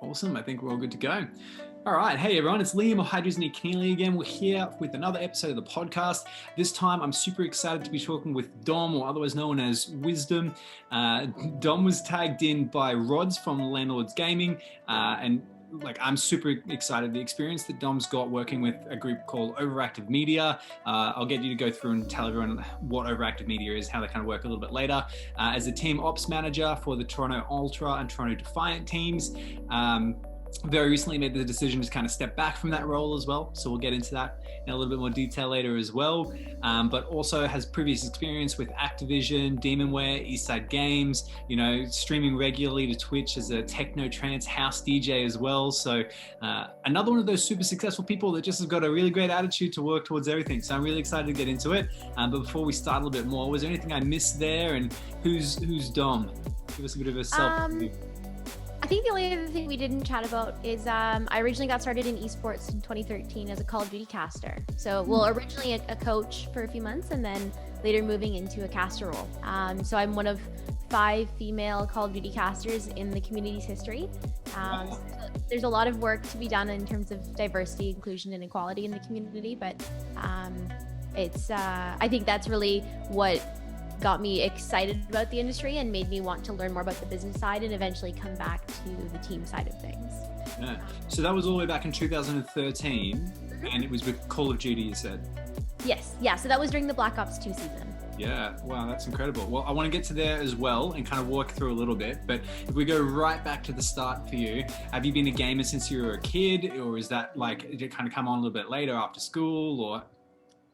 Awesome. I think we're all good to go. All right. Hey, everyone. It's Liam of Hydrogen Keely again. We're here with another episode of the podcast. This time, I'm super excited to be talking with Dom, or otherwise known as Wisdom. Dom was tagged in by Rods from Landlords Gaming, and I'm super excited. The experience that Dom's got working with a group called Overactive Media. I'll get you to go through and tell everyone what Overactive Media is, how they kind of work a little bit later. As a team ops manager for the Toronto Ultra and Toronto Defiant teams. Very recently made the decision to kind of step back from that role as well. So we'll get into that in a little bit more detail later as well. But also has previous experience with Activision, Demonware, Eastside Games, streaming regularly to Twitch as a techno trance house DJ as well. So another one of those super successful people that just has got a really great attitude to work towards everything. So I'm really excited to get into it. But before we start a little bit more, was there anything I missed there? And who's Dom? Give us a bit of a self review. I think the only other thing we didn't chat about is I originally got started in esports in 2013 as a Call of Duty caster. So, originally a coach for a few months and then later moving into a caster role. So I'm one of 5 female Call of Duty casters in the community's history. So there's a lot of work to be done in terms of diversity, inclusion, and equality in the community. But I think that's really what got me excited about the industry and made me want to learn more about the business side and eventually come back to the team side of things. Yeah. So that was all the way back in 2013 and it was with Call of Duty, you said? Yes. Yeah. So that was during the Black Ops 2 season. Yeah. Wow. That's incredible. Well, I want to get to there as well and kind of walk through a little bit, but if we go right back to the start for you, have you been a gamer since you were a kid, or is that did it kind of come on a little bit later after school, or?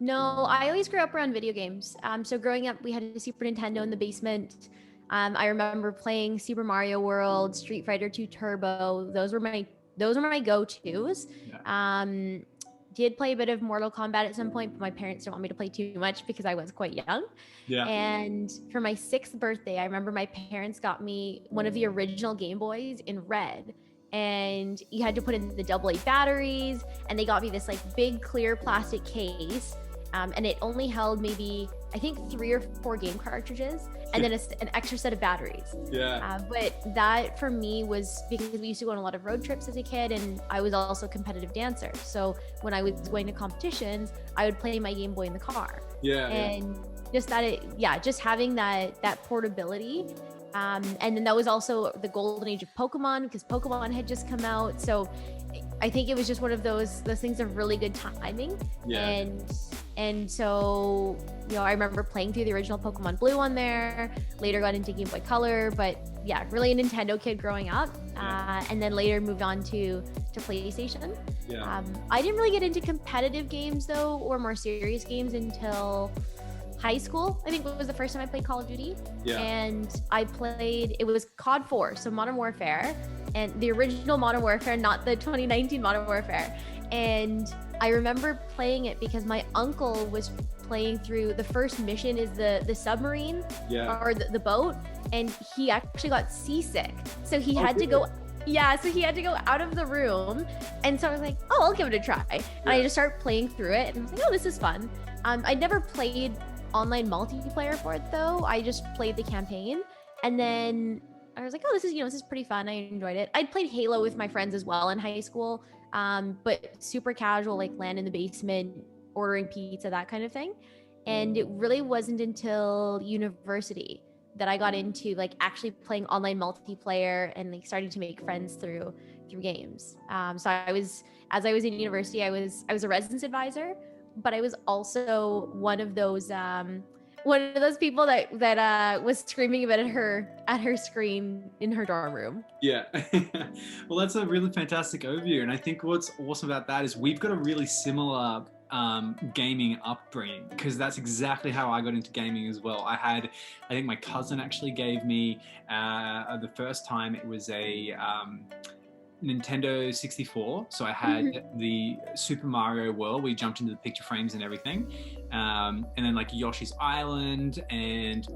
No, I always grew up around video games. So growing up, we had a Super Nintendo in the basement. I remember playing Super Mario World, Street Fighter 2 Turbo. Those were my go-tos. Yeah. Did play a bit of Mortal Kombat at some point, but my parents didn't want me to play too much because I was quite young. Yeah. And for my 6th birthday, I remember my parents got me one of the original Game Boys in red. And you had to put in the AA batteries, and they got me this big clear plastic case. And it only held maybe, I think, 3 or 4 game cartridges and then an extra set of batteries. Yeah. But that for me was because we used to go on a lot of road trips as a kid, and I was also a competitive dancer. So when I was going to competitions, I would play my Game Boy in the car. Yeah. And just just having that portability. And then that was also the golden age of Pokemon, because Pokemon had just come out. So I think it was just one of those things of really good timing. Yeah. And so, I remember playing through the original Pokemon Blue on there, later got into Game Boy Color, but yeah, really a Nintendo kid growing up. And then later moved on to PlayStation. Yeah. I didn't really get into competitive games though, or more serious games until high school. I think was the first time I played Call of Duty. Yeah. And it was COD 4, so Modern Warfare, and the original Modern Warfare, not the 2019 Modern Warfare. And I remember playing it because my uncle was playing through the first mission is the submarine, or the boat, and he actually got seasick. So he had to go out of the room. And so I was like, oh, I'll give it a try. And I just started playing through it, and I was like, oh, this is fun. I never played online multiplayer for it though. I just played the campaign, and then I was like, oh, this is pretty fun. I enjoyed it. I'd played Halo with my friends as well in high school, but super casual, LAN in the basement, ordering pizza, that kind of thing. And it really wasn't until university that I got into actually playing online multiplayer and starting to make friends through games. So as I was in university, I was a residence advisor, but I was also one of those people that was screaming a bit at her screen in her dorm room. Yeah. Well, that's a really fantastic overview. And I think what's awesome about that is we've got a really similar gaming upbringing, because that's exactly how I got into gaming as well. I think my cousin actually gave me the first time it was a Nintendo 64. So I had the Super Mario World. We jumped into the picture frames and everything. And then Yoshi's Island and,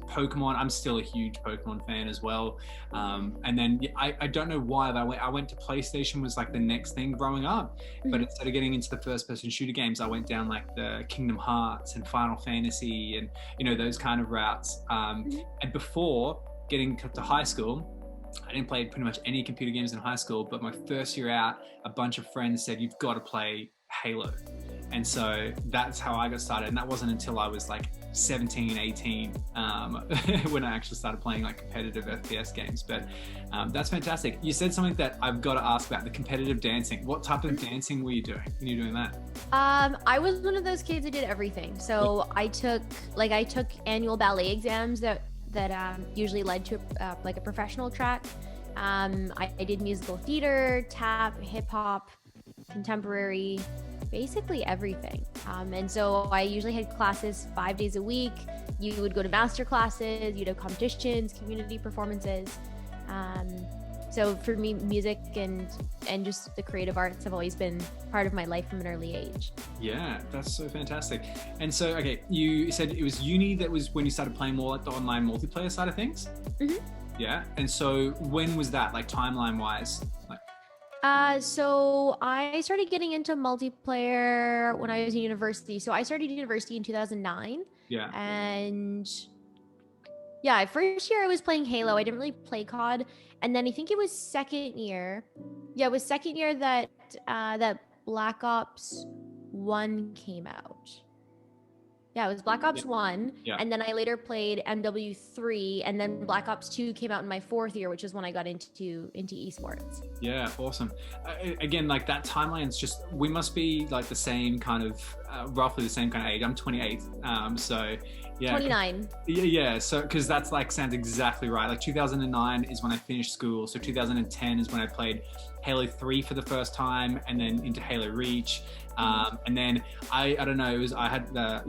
Pokemon. I'm still a huge Pokemon fan as well. And then I don't know why, but I went to PlayStation was the next thing growing up. But instead of getting into the first person shooter games, I went down the Kingdom Hearts and Final Fantasy and, those kind of routes. And before getting to high school, I didn't play pretty much any computer games in high school, but my first year out, a bunch of friends said, you've got to play Halo. And so that's how I got started. And that wasn't until I was like 17, 18, when I actually started playing like competitive FPS games. But that's fantastic. You said something that I've got to ask about, the competitive dancing. What type of dancing were you doing when you were doing that? I was one of those kids that did everything. So I took annual ballet exams that usually led to like a professional track. I did musical theater, tap, hip hop, contemporary, basically everything. And so I usually had classes 5 days a week. You would go to master classes, you'd have competitions, community performances. So for me, music and just the creative arts have always been part of my life from an early age. Yeah, that's so fantastic. And so, okay, you said it was uni that was when you started playing more like the online multiplayer side of things? Mm-hmm. Yeah. And so when was that, like timeline wise? So I started getting into multiplayer when I was in university. So I started university in 2009. Yeah. And yeah, first year I was playing Halo. I didn't really play COD. And then I think it was second year. Yeah, it was second year that that Black Ops 1 came out. Yeah, it was Black Ops 1. Yeah. And then I later played MW3. And then Black Ops 2 came out in my fourth year, which is when I got into esports. Yeah, awesome. Again, like that timeline's just, we must be like the same kind of, roughly the same kind of age. I'm 28. So yeah. 29. Yeah. So, cause that's like, sounds exactly right. Like 2009 is when I finished school. So 2010 is when I played Halo 3 for the first time, and then into Halo Reach. And then I don't know, I had I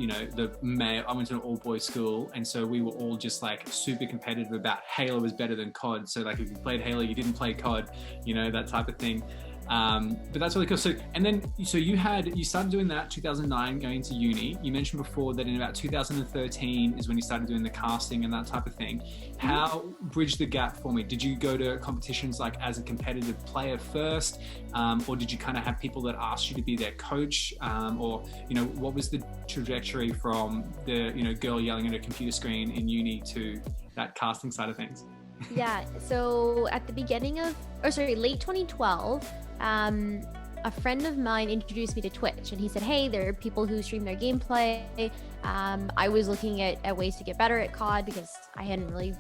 went to an all boys school, and so we were all just like super competitive about Halo was better than COD. So like if you played Halo, you didn't play COD, that type of thing. But that's really cool. So, and then, so you started doing that 2009 going into uni. You mentioned before that in about 2013 is when you started doing the casting and that type of thing. How, bridge the gap for me. Did you go to competitions like as a competitive player first? Or did you kind of have people that asked you to be their coach? Or, what was the trajectory from the, girl yelling at a computer screen in uni to that casting side of things? Yeah. So at the late 2012, a friend of mine introduced me to Twitch, and he said, hey, there are people who stream their gameplay. I was looking at ways to get better at COD because I hadn't really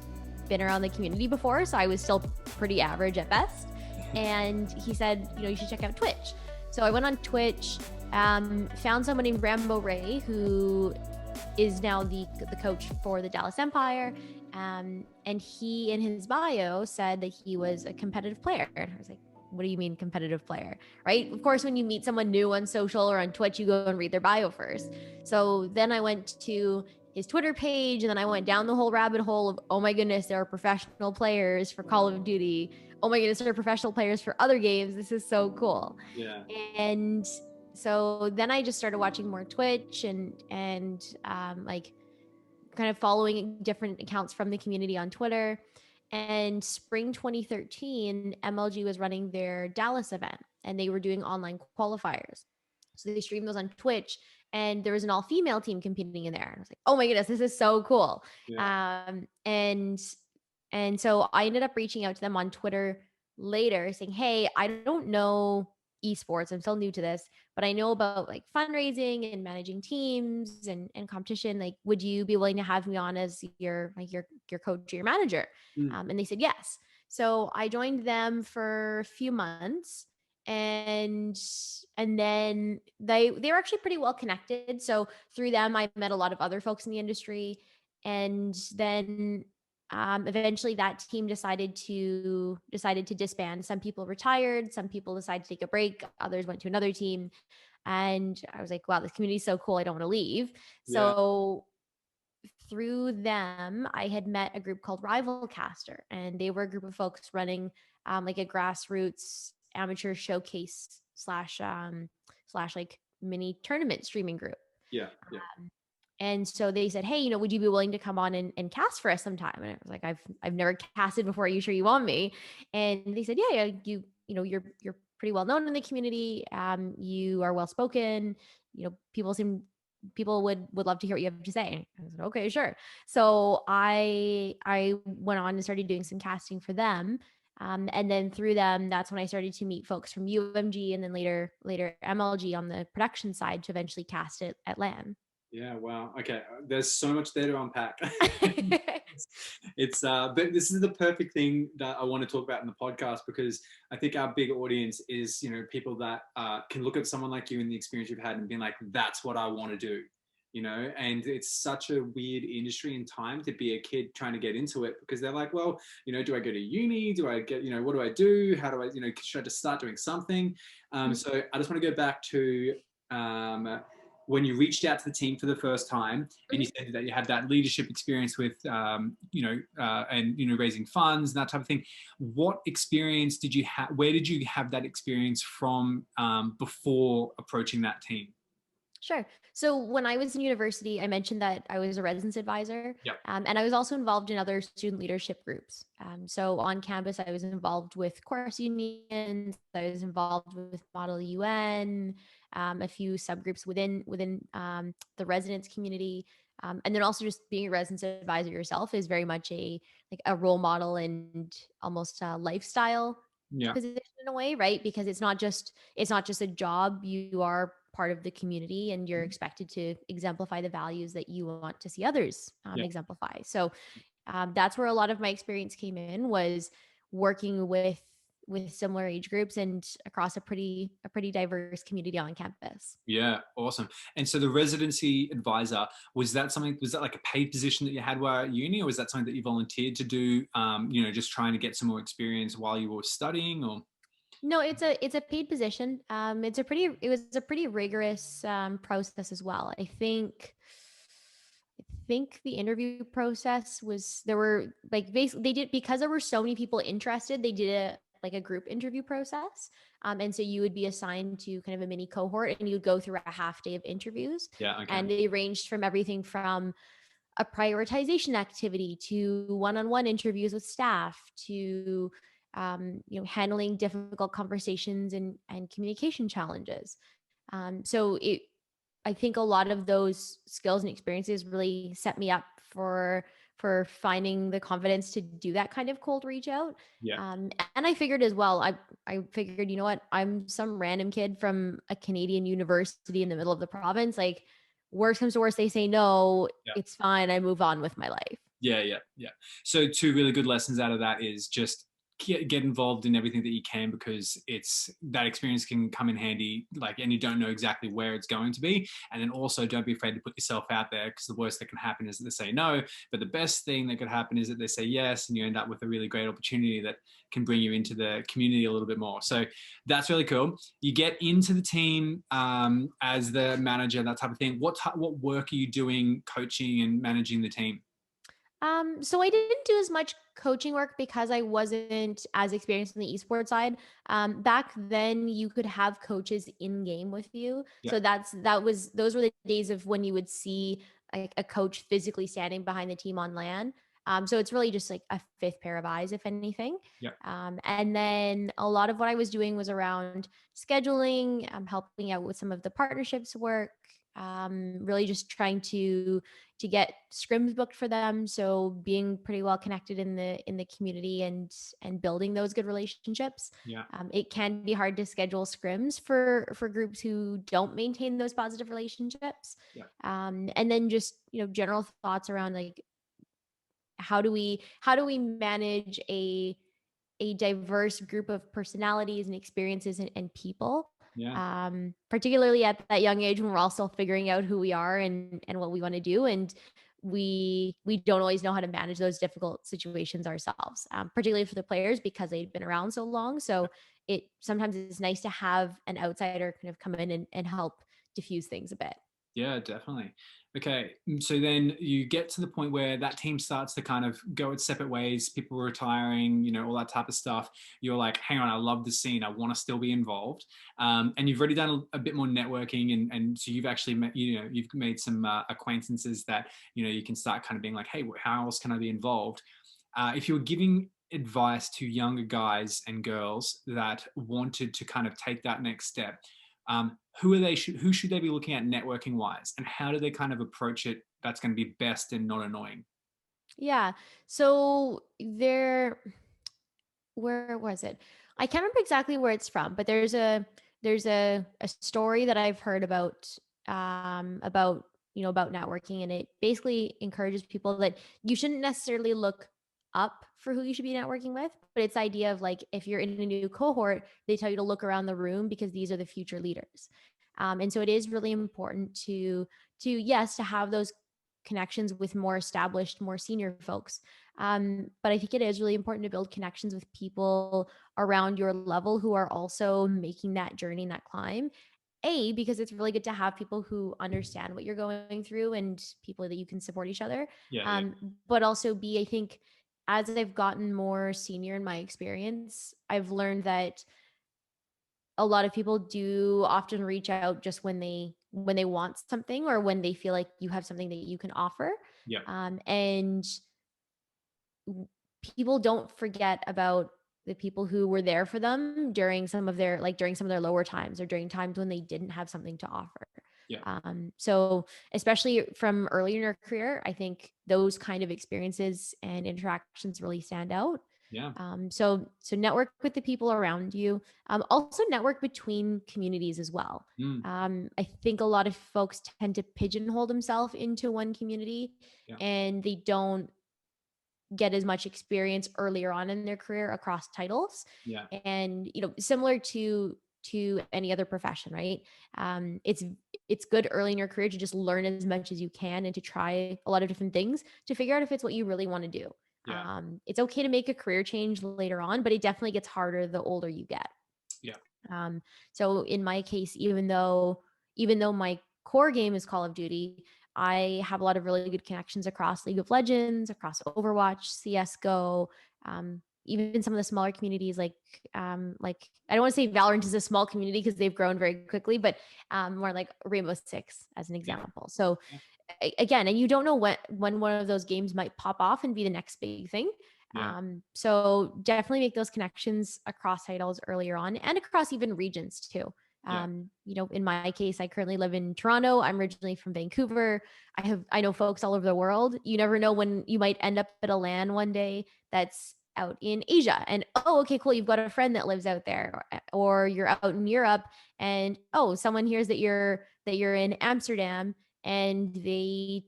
been around the community before, so I was still pretty average at best. And he said, you should check out Twitch. So I went on Twitch, found someone named Rambo Ray, who is now the coach for the Dallas Empire. And he, in his bio, said that he was a competitive player. And I was like, what do you mean competitive player, right? Of course, when you meet someone new on social or on Twitch, you go and read their bio first. So then I went to his Twitter page, and then I went down the whole rabbit hole of, oh my goodness, there are professional players for Call of Duty. Oh my goodness, there are professional players for other games. This is so cool. Yeah. And so then I just started watching more Twitch and like kind of following different accounts from the community on Twitter. And spring 2013, MLG was running their Dallas event, and they were doing online qualifiers. So they streamed those on Twitch, and there was an all-female team competing in there. And I was like, oh my goodness, this is so cool. Yeah. And so I ended up reaching out to them on Twitter later saying, hey, I don't know esports. I'm still new to this, but I know about like fundraising and managing teams and competition. Like, would you be willing to have me on as your coach or your manager? And they said yes. So I joined them for a few months, and then they were actually pretty well connected. So through them, I met a lot of other folks in the industry, and then eventually that team decided to disband. Some people retired, some people decided to take a break, others went to another team. And I was like, wow, this community is so cool, I don't want to leave. So through them, I had met a group called Rivalcaster, and they were a group of folks running like a grassroots amateur showcase slash like mini tournament streaming group. And so they said, hey, would you be willing to come on and cast for us sometime? And I was like, I've never casted before. Are you sure you want me? And they said, yeah, you're pretty well known in the community. You are well spoken. People would love to hear what you have to say. I said, okay, sure. So I went on and started doing some casting for them. And then through them, that's when I started to meet folks from UMG and then later MLG on the production side to eventually cast it at LAN. Yeah, wow. Okay, there's so much there to unpack. But this is the perfect thing that I want to talk about in the podcast, because I think our big audience is, people that can look at someone like you and the experience you've had and be like, that's what I want to do, and it's such a weird industry and time to be a kid trying to get into it, because they're like, well, do I go to uni? Do I get, what do I do? How do I, should I just start doing something? So I just want to go back to, when you reached out to the team for the first time, and you said that you had that leadership experience with, and raising funds and that type of thing. What experience did you have? Where did you have that experience from, before approaching that team? Sure. So when I was in university, I mentioned that I was a residence advisor, Yep. and I was also involved in other student leadership groups. So on campus, I was involved with course unions. I was involved with Model UN, a few subgroups within the residence community, and then also just being a residence advisor yourself is very much a role model and almost a lifestyle Yeah. position in a way, right? Because it's not just a job. You are part of the community and you're expected to exemplify the values that you want to see others Yeah. exemplify. So that's where a lot of my experience came in, was working with similar age groups and across a pretty diverse community on campus. Yeah, awesome. And so the residency advisor, was that like a paid position that you had while at uni, or was that something that you volunteered to do, just trying to get some more experience while you were studying, or? No, it's a paid position. It was a pretty rigorous process as well. I think the interview process was, there were like basically they did, because there were so many people interested, they did a group interview process. And so you would be assigned to kind of a mini cohort and you would go through a half day of interviews. Yeah, okay. And they ranged from everything from a prioritization activity to one-on-one interviews with staff to handling difficult conversations and communication challenges. So I think a lot of those skills and experiences really set me up for finding the confidence to do that kind of cold reach out. Yeah. And I figured as well, I figured, you know what, I'm some random kid from a Canadian university in the middle of the province. Like, worst comes to worst, they say no, Yeah. it's fine. I move on with my life. Yeah, yeah, yeah. So two really good lessons out of that is just get involved in everything that you can, because it's that experience can come in handy, like, and you don't know exactly where it's going to be. And then also don't be afraid to put yourself out there, because the worst that can happen is that they say no, but the best thing that could happen is that they say yes, and you end up with a really great opportunity that can bring you into the community a little bit more. So that's really cool. You get into the team, as the manager, that type of thing. What work are you doing coaching and managing the team? So I didn't do as much coaching work because I wasn't as experienced on the esports side. Back then, you could have coaches in game with you. Yeah. So those were the days of when you would see a coach physically standing behind the team on LAN. So it's really just like a fifth pair of eyes, if anything. Yeah. And then a lot of what I was doing was around scheduling, helping out with some of the partnerships work, really just trying to get scrims booked for them. So being pretty well connected in the community and building those good relationships. Yeah. It can be hard to schedule scrims for groups who don't maintain those positive relationships. Yeah. And then just general thoughts around like how do we manage a diverse group of personalities and experiences and people, Yeah. particularly at that young age when we're all still figuring out who we are and what we want to do, and we don't always know how to manage those difficult situations ourselves, particularly for the players because they've been around so long. So it sometimes is nice to have an outsider kind of come in and help diffuse things a bit. Yeah, definitely. Okay, so then you get to the point where that team starts to kind of go its separate ways. People are retiring, all that type of stuff. You're like, hang on, I love the scene. I want to still be involved. And you've already done a bit more networking, and so you've actually met, you've made some acquaintances that you can start kind of being like, hey, how else can I be involved? If you were giving advice to younger guys and girls that wanted to kind of take that next step, who should they be looking at networking wise, and how do they kind of approach it that's going to be best and not annoying? Yeah. So there where was it? I can't remember exactly where it's from, but there's a story that I've heard about about networking, and it basically encourages people that you shouldn't necessarily look up for who you should be networking with, but it's the idea of like if you're in a new cohort, they tell you to look around the room because these are the future leaders. And so it is really important to yes to have those connections with more established, more senior folks. But I think it is really important to build connections with people around your level who are also making that journey, that climb. A, because it's really good to have people who understand what you're going through and people that you can support each other. Yeah, yeah, But also B, I think as I've gotten more senior in my experience, I've learned that a lot of people do often reach out just when they want something or when they feel like you have something that you can offer. yeah, And people don't forget about the people who were there for them during some of their lower times or during times when they didn't have something to offer. yeah, So especially from early in your career, I think those kind of experiences and interactions really stand out. yeah. So network with the people around you. Also network between communities as well. Mm, I think a lot of folks tend to pigeonhole themselves into one community, yeah, and they don't get as much experience earlier on in their career across titles. yeah, And similar to any other profession, right? It's good early in your career to just learn as much as you can and to try a lot of different things to figure out if it's what you really want to do. yeah, It's okay to make a career change later on, but it definitely gets harder the older you get. yeah, um, so in my case, even though my core game is Call of Duty, I have a lot of really good connections across League of Legends, across Overwatch, CS:GO, even some of the smaller communities like I don't want to say Valorant is a small community because they've grown very quickly, but more like Rainbow Six as an yeah, example. So yeah, again, and you don't know when one of those games might pop off and be the next big thing. yeah, So definitely make those connections across titles earlier on and across even regions too. yeah, In my case, I currently live in Toronto. I'm originally from Vancouver. I know folks all over the world. You never know when you might end up at a LAN one day that's out in Asia. And oh, okay, cool. You've got a friend that lives out there, or you're out in Europe, and oh, someone hears that you're in Amsterdam, and they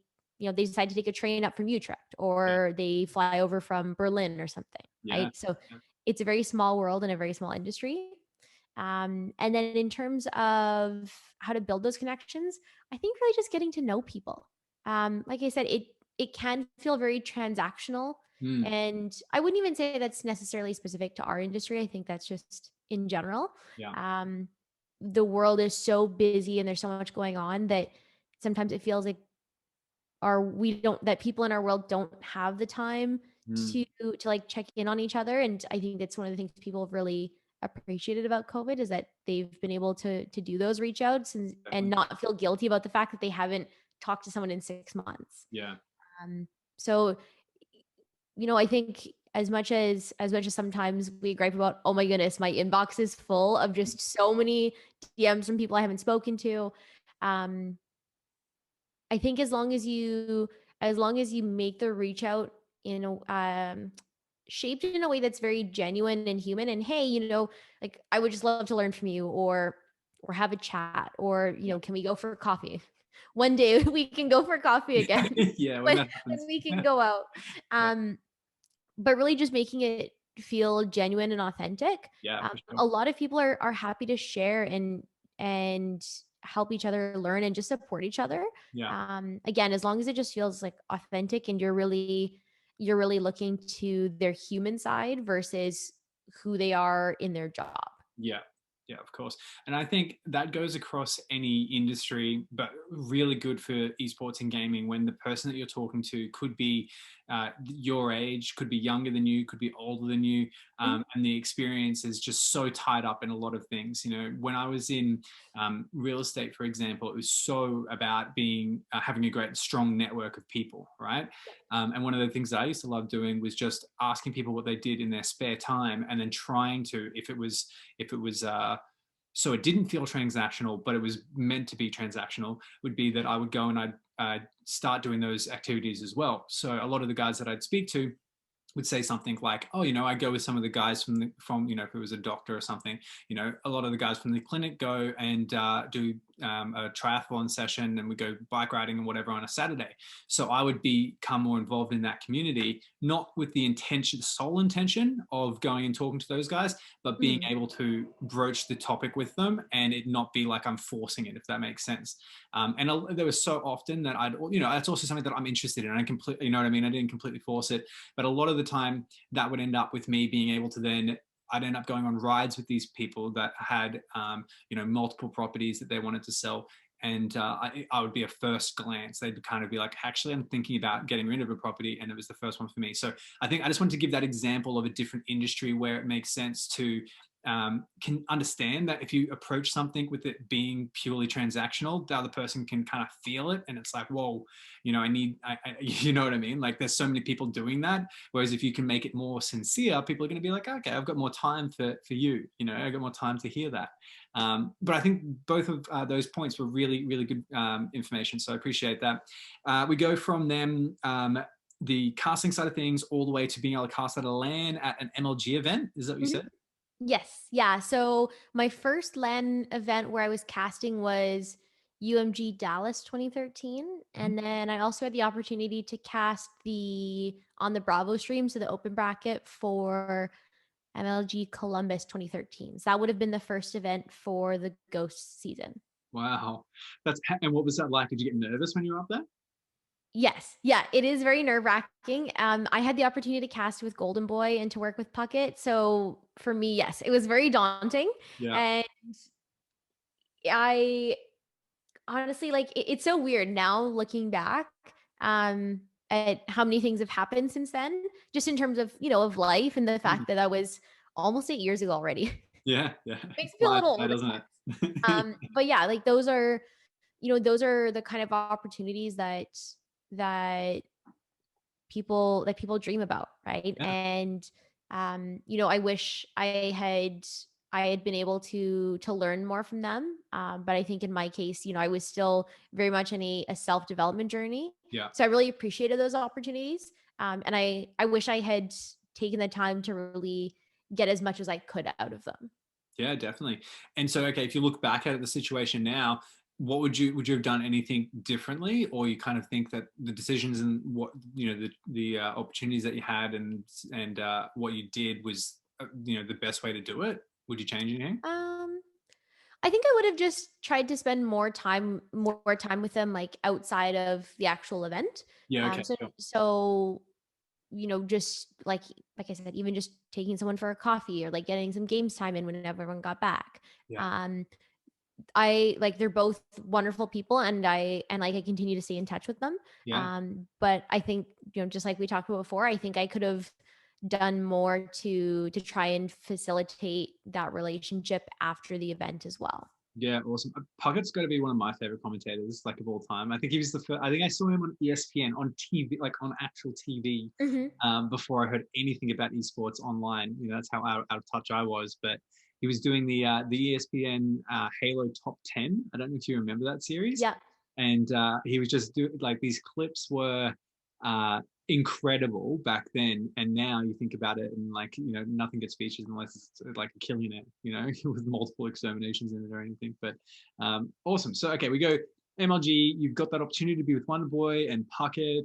decide to take a train up from Utrecht, yeah, or they fly over from Berlin or something, yeah, right? So yeah, it's a very small world and a very small industry. And then in terms of how to build those connections, I think really just getting to know people. Like I said, it can feel very transactional, mm, and I wouldn't even say that's necessarily specific to our industry. I think that's just in general. yeah, Um, the world is so busy and there's so much going on that sometimes it feels like are we don't that people in our world don't have the time mm, to like check in on each other. And I think that's one of the things people have really appreciated about COVID is that they've been able to do those reach outs and definitely. not feel guilty about the fact that they haven't talked to someone in 6 months. Yeah, So I think as much as sometimes we gripe about, oh my goodness, my inbox is full of just so many DMs from people I haven't spoken to. um I think as long as you make the reach out in a shaped in a way that's very genuine and human, and hey, like I would just love to learn from you, or have a chat, or yeah, can we go for coffee? One day we can go for coffee again yeah. When when that happens, we can go out. yeah, Um but really just making it feel genuine and authentic. yeah, for sure. A lot of people are happy to share and help each other learn and just support each other. Yeah. Again, as long as it just feels like authentic and you're really looking to their human side versus who they are in their job. Yeah, yeah, of course. And I think that goes across any industry, but really good for esports and gaming when the person that you're talking to could be your age, could be younger than you, could be older than you. Mhm. And the experience is just so tied up in a lot of things. When I was in real estate, for example, it was so about being having a great, strong network of people, right? And one of the things that I used to love doing was just asking people what they did in their spare time, and then trying to, if it was so it didn't feel transactional, but it was meant to be transactional, would be that I would go and I'd start doing those activities as well. So a lot of the guys that I'd speak to would say something like, oh, I go with some of the guys from if it was a doctor or something, a lot of the guys from the clinic go and do a triathlon session, and we go bike riding and whatever on a Saturday. So I would become more involved in that community, not with the sole intention of going and talking to those guys, but being Mhm. able to broach the topic with them and it not be like I'm forcing it, if that makes sense. And there was so often that that's also something that I'm interested in. I completely, you know what I mean? I didn't completely force it, but a lot of the time that would end up with me being able to then I'd end up going on rides with these people that had, multiple properties that they wanted to sell. And I would be a first glance. They'd kind of be like, actually, I'm thinking about getting rid of a property. And it was the first one for me. So I think I just wanted to give that example of a different industry where it makes sense to can understand that if you approach something with it being purely transactional, the other person can kind of feel it. And it's like, whoa, you know what I mean? Like there's so many people doing that. Whereas if you can make it more sincere, people are going to be like, okay, I've got more time for you. I've got more time to hear that. But I think both of those points were really, really good information. So I appreciate that. We go from them, the casting side of things, all the way to being able to cast at a LAN at an MLG event. Is that what you Mhm. said? Yes. Yeah. So my first LAN event where I was casting was UMG Dallas 2013. Mhm. And then I also had the opportunity to cast on the Bravo stream, so the open bracket for MLG Columbus 2013. So that would have been the first event for the Ghost season. Wow. And what was that like? Did you get nervous when you were up there? Yes. Yeah, it is very nerve-wracking. I had the opportunity to cast with Golden Boy and to work with Puckett. So for me, yes, it was very daunting. Yeah. And I honestly, like, it's so weird now looking back, at how many things have happened since then, just in terms of, of life and the Mhm. fact that that was almost 8 years ago already. Yeah. Yeah. Makes me feel a Flies little by, old doesn't again. it? But yeah, like those are the kind of opportunities that people dream about, right? Yeah. And I wish I had been able to learn more from them. But I think in my case, I was still very much in a self-development journey. Yeah. So I really appreciated those opportunities. And I wish I had taken the time to really get as much as I could out of them. Yeah, definitely. And so, okay, if you look back at the situation now, what would you have done anything differently, or you kind of think that the decisions and what the opportunities that you had and what you did was the best way to do it? Would you change anything? Um, I think I would have just tried to spend more time with them, like outside of the actual event. Yeah. Um, Okay. so Sure. so just like I said, even just taking someone for a coffee or like getting some games time in whenever everyone got back. Yeah. Um, I like they're both wonderful people, and I continue to stay in touch with them. Yeah. But I think, just like we talked about before, I think I could have done more to try and facilitate that relationship after the event as well. Yeah, awesome. Puckett's got to be one of my favorite commentators, like of all time. I think he was the first. I think I saw him on ESPN on TV, like on actual TV, Hmm. before I heard anything about esports online. That's how out of touch I was. But he was doing the ESPN Halo Top 10. I don't know if you remember that series. Yeah. And he was just doing like these clips were uh, incredible back then, and now you think about it and like nothing gets featured unless it's like a killing it, with multiple exterminations in it or anything. But awesome. So okay, we go MLG. You've got that opportunity to be with Wonder Boy and Puckett.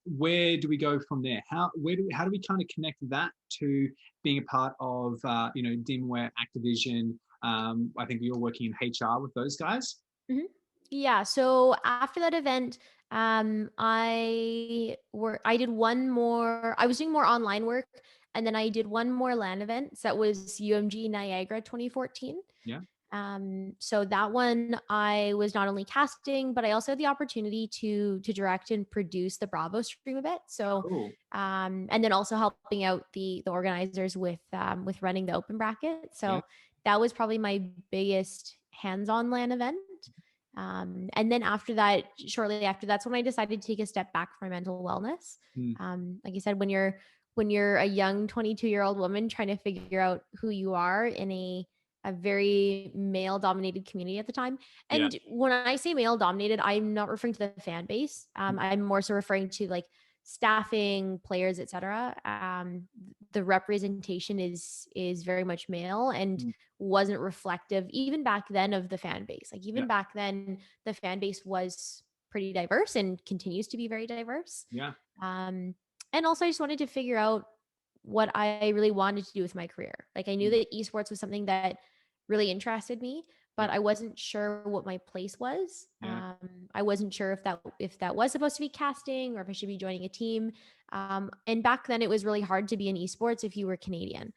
Where do we go from there? How do we kind of connect that to being a part of Demonware, Activision? I think you're working in HR with those guys. Mhm. Yeah. So after that event, I did one more. I was doing more online work, and then I did one more LAN event. So that was UMG Niagara 2014. Yeah. So that one I was not only casting, but I also had the opportunity to direct and produce the Bravo stream a bit. So, Cool. and then also helping out the organizers with running the open bracket. Yeah. So that was probably my biggest hands-on LAN event. And then after that, shortly after, that's when I decided to take a step back for my mental wellness. Mm. Like you said, when you're a young 22-year-old woman trying to figure out who you are in a very male dominated community at the time. Yeah. And when I say male dominated, I'm not referring to the fan base. I'm more so referring to like staffing, players, etc. The representation is very much male and wasn't reflective even back then of the fan base. Like even back then, the fan base was pretty diverse and continues to be very diverse. Yeah. And also I just wanted to figure out what I really wanted to do with my career. Like I knew that esports was something that really interested me, but I wasn't sure what my place was. I wasn't sure if that was supposed to be casting or if I should be joining a team. And back then it was really hard to be in esports if you were Canadian,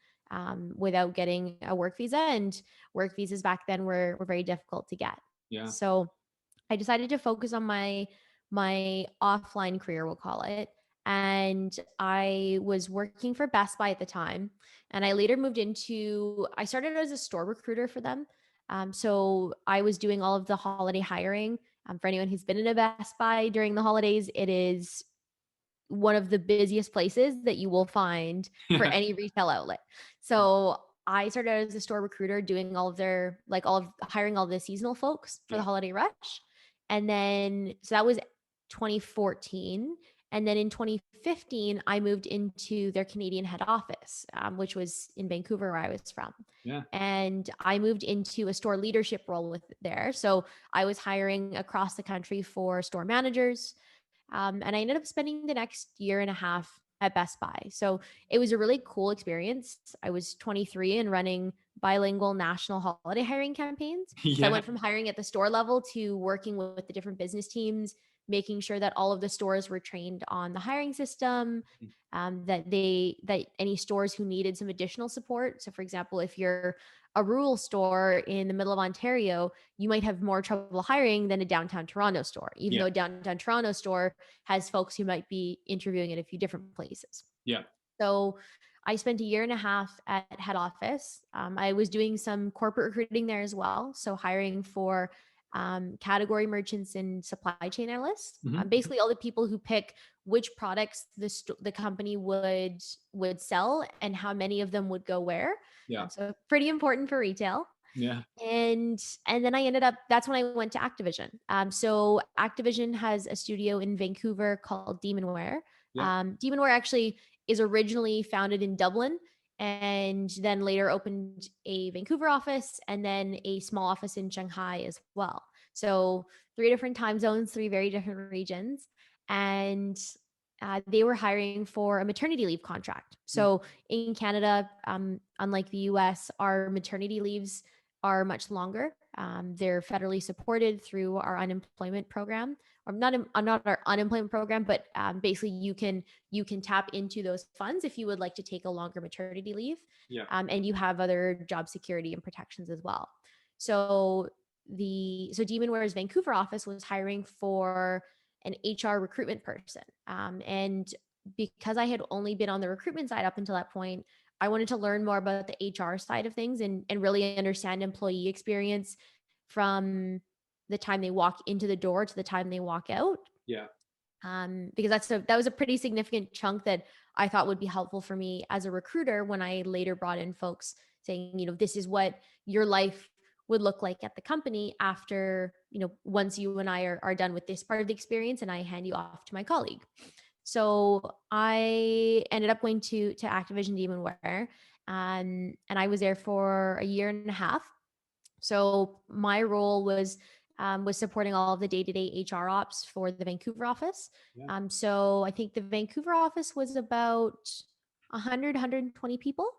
without getting a work visa, and work visas back then were very difficult to get. Yeah. So I decided to focus on my offline career, we'll call it. And I was working for Best Buy at the time. And I later I started as a store recruiter for them. So I was doing all of the holiday hiring. For anyone who's been in a Best Buy during the holidays, it is one of the busiest places that you will find for any retail outlet. So I started as a store recruiter doing hiring all the seasonal folks for the holiday rush. And then, so that was 2014. And then in 2015, I moved into their Canadian head office, which was in Vancouver, where I was from. Yeah. And I moved into a store leadership role with there. So I was hiring across the country for store managers. And I ended up spending the next year and a half at Best Buy. So it was a really cool experience. I was 23 and running bilingual national holiday hiring campaigns. So I went from hiring at the store level to working with the different business teams, making sure that all of the stores were trained on the hiring system, that any stores who needed some additional support. So for example, if you're a rural store in the middle of Ontario, you might have more trouble hiring than a downtown Toronto store, even though a downtown Toronto store has folks who might be interviewing at a few different places. Yeah. So I spent a year and a half at head office. I was doing some corporate recruiting there as well. So hiring for category merchants and supply chain analysts, basically all the people who pick which products the company would sell and how many of them would go where. So pretty important for retail. Yeah. And then I ended up, that's when I went to Activision. So Activision has a studio in Vancouver called Demonware. Demonware actually is originally founded in Dublin and then later opened a Vancouver office and then a small office in Shanghai as well. So 3 different time zones, 3 very different regions. And they were hiring for a maternity leave contract. So in Canada, unlike the US, our maternity leaves are much longer. They're federally supported through our unemployment program, or not our unemployment program, but basically you can tap into those funds if you would like to take a longer maternity leave. And you have other job security and protections as well. So Demonware's Vancouver office was hiring for an HR recruitment person. And because I had only been on the recruitment side up until that point, I wanted to learn more about the HR side of things and really understand employee experience from the time they walk into the door to the time they walk out. Because that was a pretty significant chunk that I thought would be helpful for me as a recruiter when I later brought in folks saying, this is what your life would look like at the company after, once you and I are done with this part of the experience and I hand you off to my colleague. So I ended up going to Activision Demonware, and I was there for a year and a half. So my role was supporting all of the day-to-day HR ops for the Vancouver office. So I think the Vancouver office was about 120 people.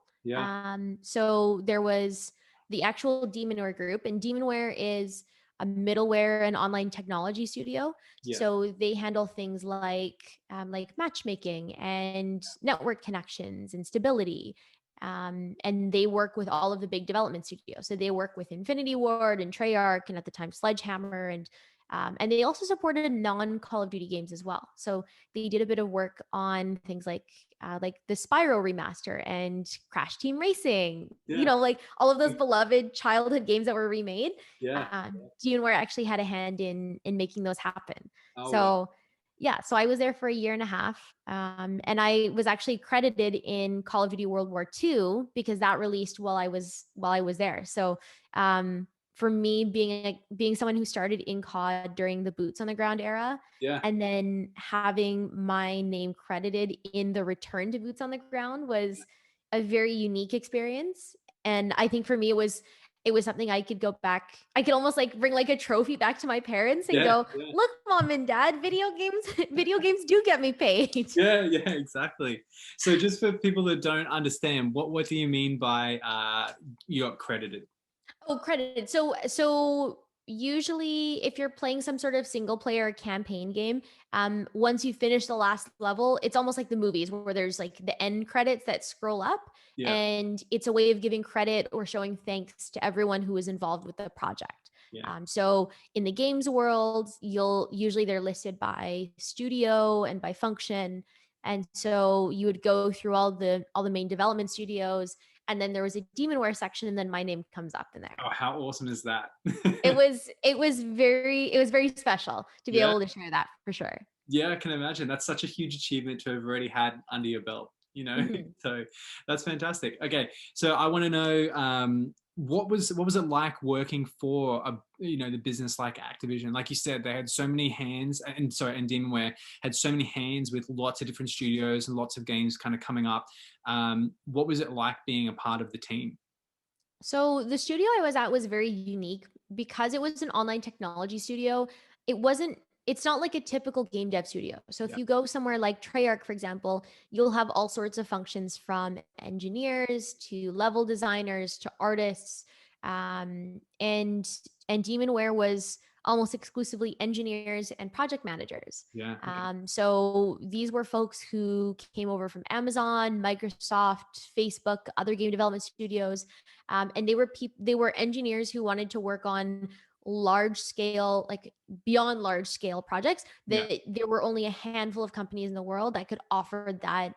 So there was the actual Demonware group, and Demonware is a middleware and online technology studio. So they handle things like matchmaking and network connections and stability. And they work with all of the big development studios. So they work with Infinity Ward and Treyarch, and at the time Sledgehammer, and they also supported non-Call of Duty games as well. So they did a bit of work on things like the Spyro remaster and Crash Team Racing. Like all of those beloved childhood games that were remade. Demonware actually had a hand in making those happen. So I was there for a year and a half, and I was actually credited in Call of Duty World War II because that released while I was there. So for me, being someone who started in COD during the boots on the ground era, Yeah. and then having my name credited in the return to boots on the ground was a very unique experience. And I think for me, it was something I could go back. I could almost like bring like a trophy back to my parents and Yeah. go, Yeah. look, mom and dad, video games, video games do get me paid. Yeah, yeah, exactly. So just for people that don't understand, what do you mean by you got credited? Oh, credited. So usually if you're playing some sort of single player campaign game, once you finish the last level, it's almost like the movies where there's like the end credits that scroll up, Yeah, and it's a way of giving credit or showing thanks to everyone who was involved with the project. yeah, So in the games world, you'll usually they're listed by studio and by function. And so you would go through all the main development studios, and then there was a demonware section, and then my name comes up in there. oh, how awesome is that? It was very special to be Yeah, able to share that for sure. yeah, I can imagine. That's such a huge achievement to have already had under your belt, you know? Mhm. So that's fantastic. Okay, so I want to know what was it like working for the business like Activision? Like you said, they had so many hands, and Demonware had so many hands with lots of different studios and lots of games kind of coming up. What was it like being a part of the team? So the studio I was at was very unique because it was an online technology studio. It's not like a typical game dev studio. So if Yeah, you go somewhere like Treyarch, for example, you'll have all sorts of functions from engineers to level designers to artists. And Demonware was almost exclusively engineers and project managers. yeah, okay, So these were folks who came over from Amazon, Microsoft, Facebook, other game development studios, and they were engineers who wanted to work on large scale, like beyond large scale projects. yeah, That there were only a handful of companies in the world that could offer that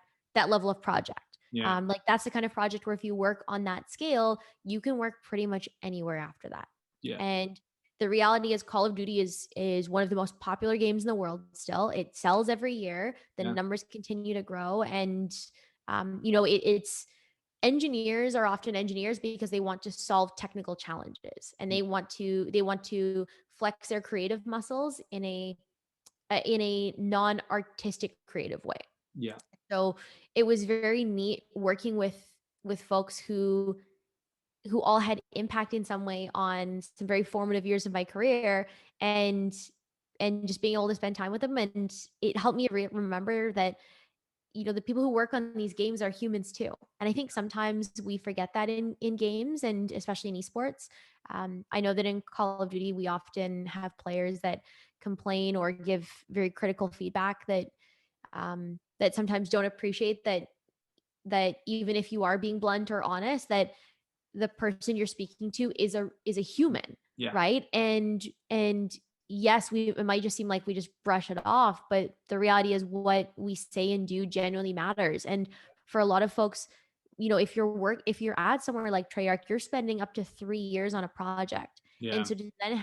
level of project. yeah, Like that's the kind of project where if you work on that scale, you can work pretty much anywhere after that. yeah, And the reality is Call of Duty is one of the most popular games in the world still. It sells every year. The yeah, numbers continue to grow, and it's engineers are often engineers because they want to solve technical challenges, and they want to flex their creative muscles in a non-artistic creative way. yeah, So it was very neat working with folks who all had impact in some way on some very formative years of my career, and just being able to spend time with them. And it helped me remember that the people who work on these games are humans too. And I think sometimes we forget that in games, and especially in esports. I know that in Call of Duty we often have players that complain or give very critical feedback that sometimes don't appreciate that even if you are being blunt or honest, that the person you're speaking to is a human, yeah, right? And yes, it might just seem like we just brush it off, but the reality is what we say and do genuinely matters. And for a lot of folks, if you're at somewhere like Treyarch, you're spending up to 3 years on a project. And yeah, so to then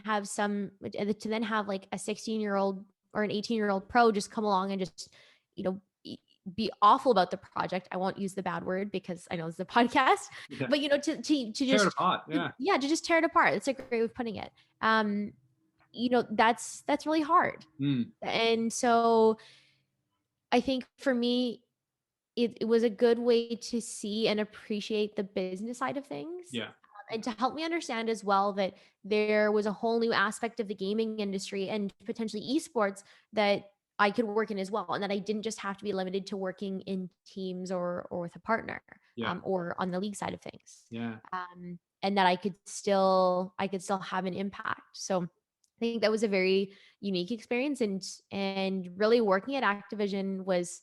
have like a 16-year-old or an 18-year-old pro just come along and just you know be awful about the project. I won't use the bad word because I know it's a podcast, yeah. but to Tear it just apart. Yeah, yeah, to just tear it apart. That's a great way of putting it. That's really hard. mm, And so I think for me, it was a good way to see and appreciate the business side of things, yeah, and to help me understand as well that there was a whole new aspect of the gaming industry and potentially esports that I could work in as well, and that I didn't just have to be limited to working in teams or with a partner, yeah, or on the league side of things, yeah, and that I could still have an impact. So I think that was a very unique experience, and really working at Activision was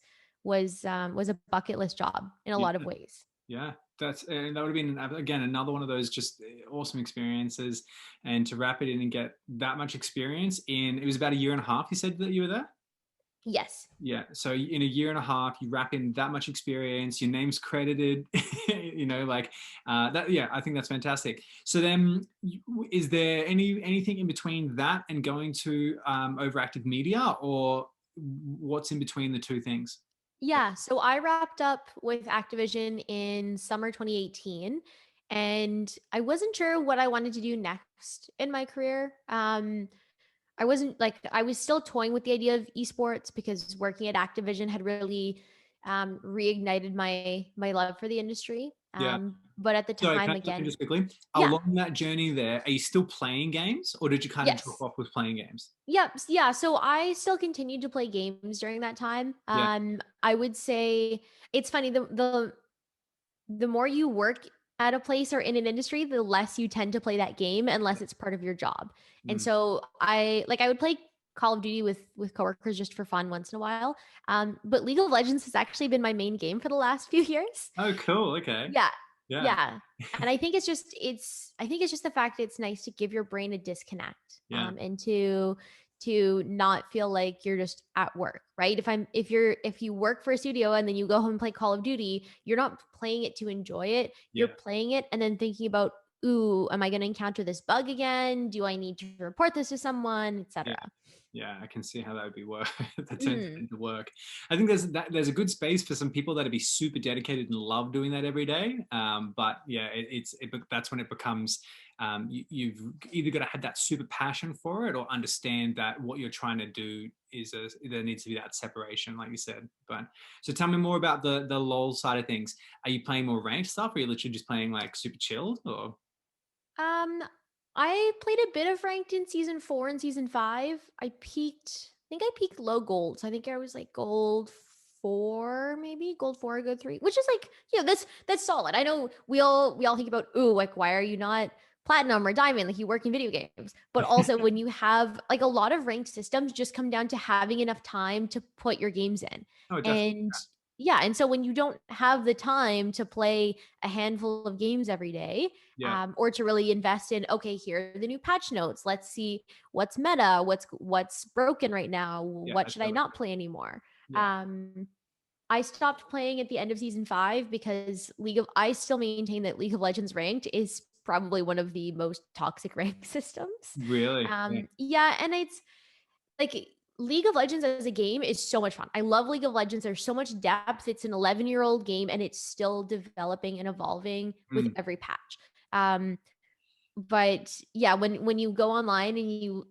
a bucket list job in a yeah, lot of ways. yeah. That would have been again another one of those just awesome experiences, and to wrap it in and get that much experience in it was about a year and a half. You said that you were there. Yes. Yeah. So in a year and a half, you wrap in that much experience. Your name's credited. Like that. Yeah, I think that's fantastic. So then, is there anything in between that and going to Overactive Media, or what's in between the two things? Yeah. So I wrapped up with Activision in summer 2018. and I wasn't sure what I wanted to do next in my career. I wasn't like, I was still toying with the idea of esports because working at Activision had really reignited my love for the industry. Yeah. But at the So can time, I jump in again, just quickly? yeah, Along that journey there, are you still playing games or did you kind of drop yes, off with playing games? yep, yeah. So I still continued to play games during that time. Yeah. I would say it's funny, the more you work at a place or in an industry, the less you tend to play that game unless it's part of your job. And Mm. so I would play Call of Duty with coworkers just for fun once in a while. But League of Legends has actually been my main game for the last few years. Oh, cool. Okay. Yeah. Yeah. Yeah. And I think it's just the fact that it's nice to give your brain a disconnect, Yeah. and to not feel like you're just at work, right? If you work for a studio and then you go home and play Call of Duty, you're not playing it to enjoy it. You're Yeah. playing it and then thinking about, ooh, am I going to encounter this bug again? Do I need to report this to someone, Yeah. etc.? Yeah, I can see how that would be work. That turns Mm. into work. I think there's a good space for some people that'd be super dedicated and love doing that every day. But yeah, that's when it becomes you've either got to have that super passion for it or understand that what you're trying to do there needs to be that separation, like you said. But so tell me more about the LOL side of things. Are you playing more ranked stuff, or are you literally just playing like super chilled? Or Um, I played a bit of ranked in season 4 and season 5. I think I peaked low gold. So I think I was like gold 4, maybe gold 4, gold 3, which is like, that's solid. I know we all think about, ooh, like, why are you not platinum or diamond? Like, you work in video games. But also, when you have like, a lot of ranked systems just come down to having enough time to put your games in. oh, definitely. And yeah, and so when you don't have the time to play a handful of games every day, Yeah. or to really invest in, okay, here are the new patch notes, let's see what's meta, what's broken right now, Yeah. what I should I totally not agree. play anymore. Yeah. I stopped playing at the end of season 5 because I still maintain that League of Legends ranked is probably one of the most toxic rank systems. Really. Yeah. Yeah, and it's like, League of Legends as a game is so much fun. I love League of Legends. There's so much depth. It's an 11-year-old game and it's still developing and evolving with Mm. every patch. But yeah, when you go online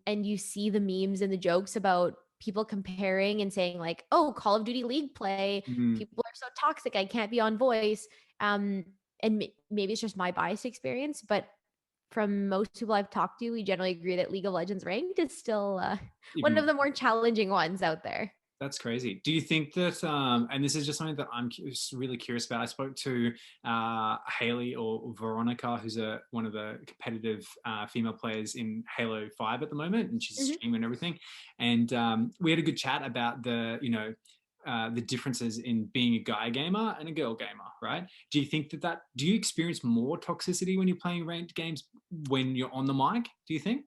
and you see the memes and the jokes about people comparing and saying like, oh, Call of Duty League play, Mm. people are so toxic, I can't be on voice. And maybe it's just my biased experience, but from most people I've talked to, we generally agree that League of Legends ranked is still one of Even the more challenging ones out there. That's crazy. Do you think that, and this is just something that I'm really curious about. I spoke to Haley or Veronica, who's one of the competitive female players in Halo 5 at the moment, and she's a Mhm. streamer and everything. And we had a good chat about the differences in being a guy gamer and a girl gamer, right? Do you think do you experience more toxicity when you're playing ranked games when you're on the mic? Do you think?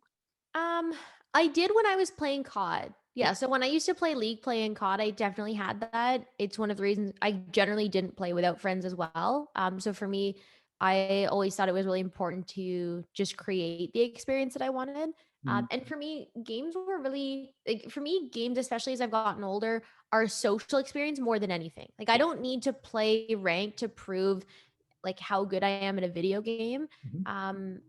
Um, I did when I was playing COD. Yeah. Yeah, so when I used to play League, play in COD, I definitely had that. It's one of the reasons I generally didn't play without friends as well. So for me, I always thought it was really important to just create the experience that I wanted. Mm. And for me, games were really like, for me, games, especially as I've gotten older, are a social experience more than anything. Like, I Yeah. don't need to play rank to prove like how good I am in a video game. Mhm. Um,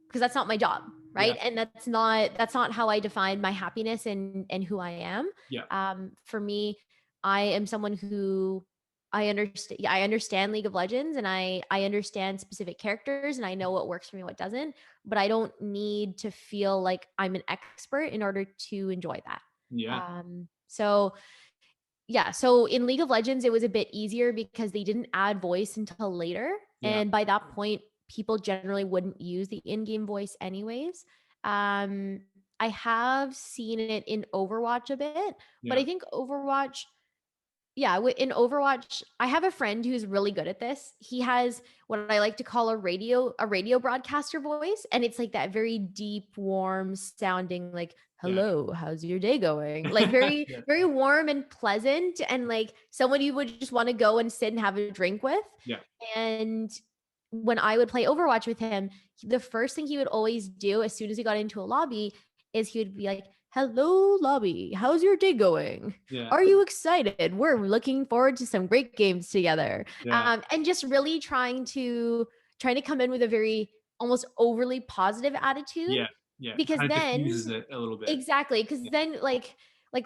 because that's not my job, Yeah. right? And that's not how I define my happiness and who I am. Yeah. For me, I am someone who I understand League of Legends, and I understand specific characters, and I know what works for me, what doesn't, but I don't need to feel like I'm an expert in order to enjoy that. Yeah. So yeah, so in League of Legends, it was a bit easier because they didn't add voice until later. Yeah. And by that point, people generally wouldn't use the in-game voice anyways. Um, I have seen it in Overwatch a bit, but Yeah. I think Overwatch, yeah, in Overwatch, I have a friend who's really good at this. He has what I like to call a radio broadcaster voice, and it's like that very deep, warm sounding, like, Yeah. "Hello, how's your day going?" Like, very Yeah. very warm and pleasant, and like someone you would just want to go and sit and have a drink with. Yeah. And when I would play Overwatch with him, the first thing he would always do as soon as he got into a lobby is he would be like, "Hello, lobby. How's your day going? Yeah. Are you excited? We're looking forward to some great games together." Yeah. And just really trying to come in with a very almost overly positive attitude, Yeah. Yeah. It because kind of then diffuses it a little bit. exactly, because Yeah. then like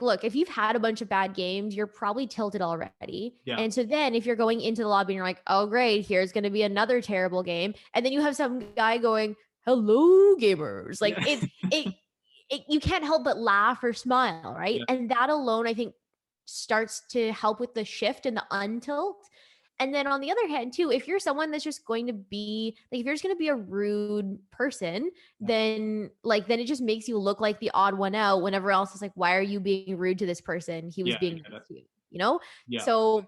look, if you've had a bunch of bad games, you're probably tilted already. Yeah. And so then if you're going into the lobby and you're like, oh great, here's going to be another terrible game, and then you have some guy going, hello gamers, like Yeah. it you can't help but laugh or smile, right? Yeah. And that alone, I think, starts to help with the shift and the untilt. And then on the other hand, too, if you're someone that's just going to be like, if you're just going to be a rude person, then it just makes you look like the odd one out whenever else is like, why are you being rude to this person? He was Yeah. being nice to you, you know? Yeah. So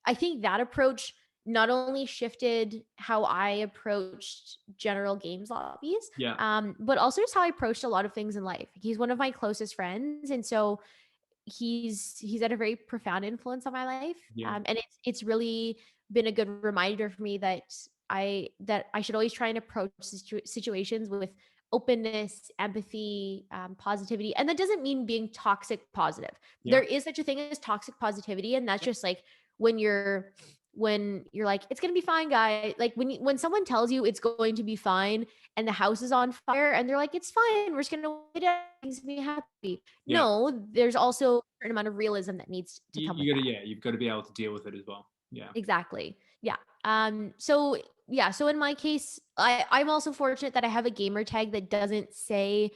I think that approach not only shifted how I approached general games lobbies, Yeah. but also just how I approached a lot of things in life. He's one of my closest friends. And so he's had a very profound influence on my life, Yeah. and it's really been a good reminder for me that I should always try and approach situations with openness, empathy, positivity. And that doesn't mean being toxic positive. Yeah. There is such a thing as toxic positivity, and that's just like when you're like, it's gonna be fine, guy. Like when someone tells you it's going to be fine and the house is on fire and they're like, it's fine, we're just gonna wait out, things to be happy. Yeah. No, there's also a certain amount of realism that needs to come with You gotta, that. yeah, you've got to be able to deal with it as well. Yeah. Exactly. Yeah. So yeah, so in my case, I'm also fortunate that I have a gamer tag that doesn't say,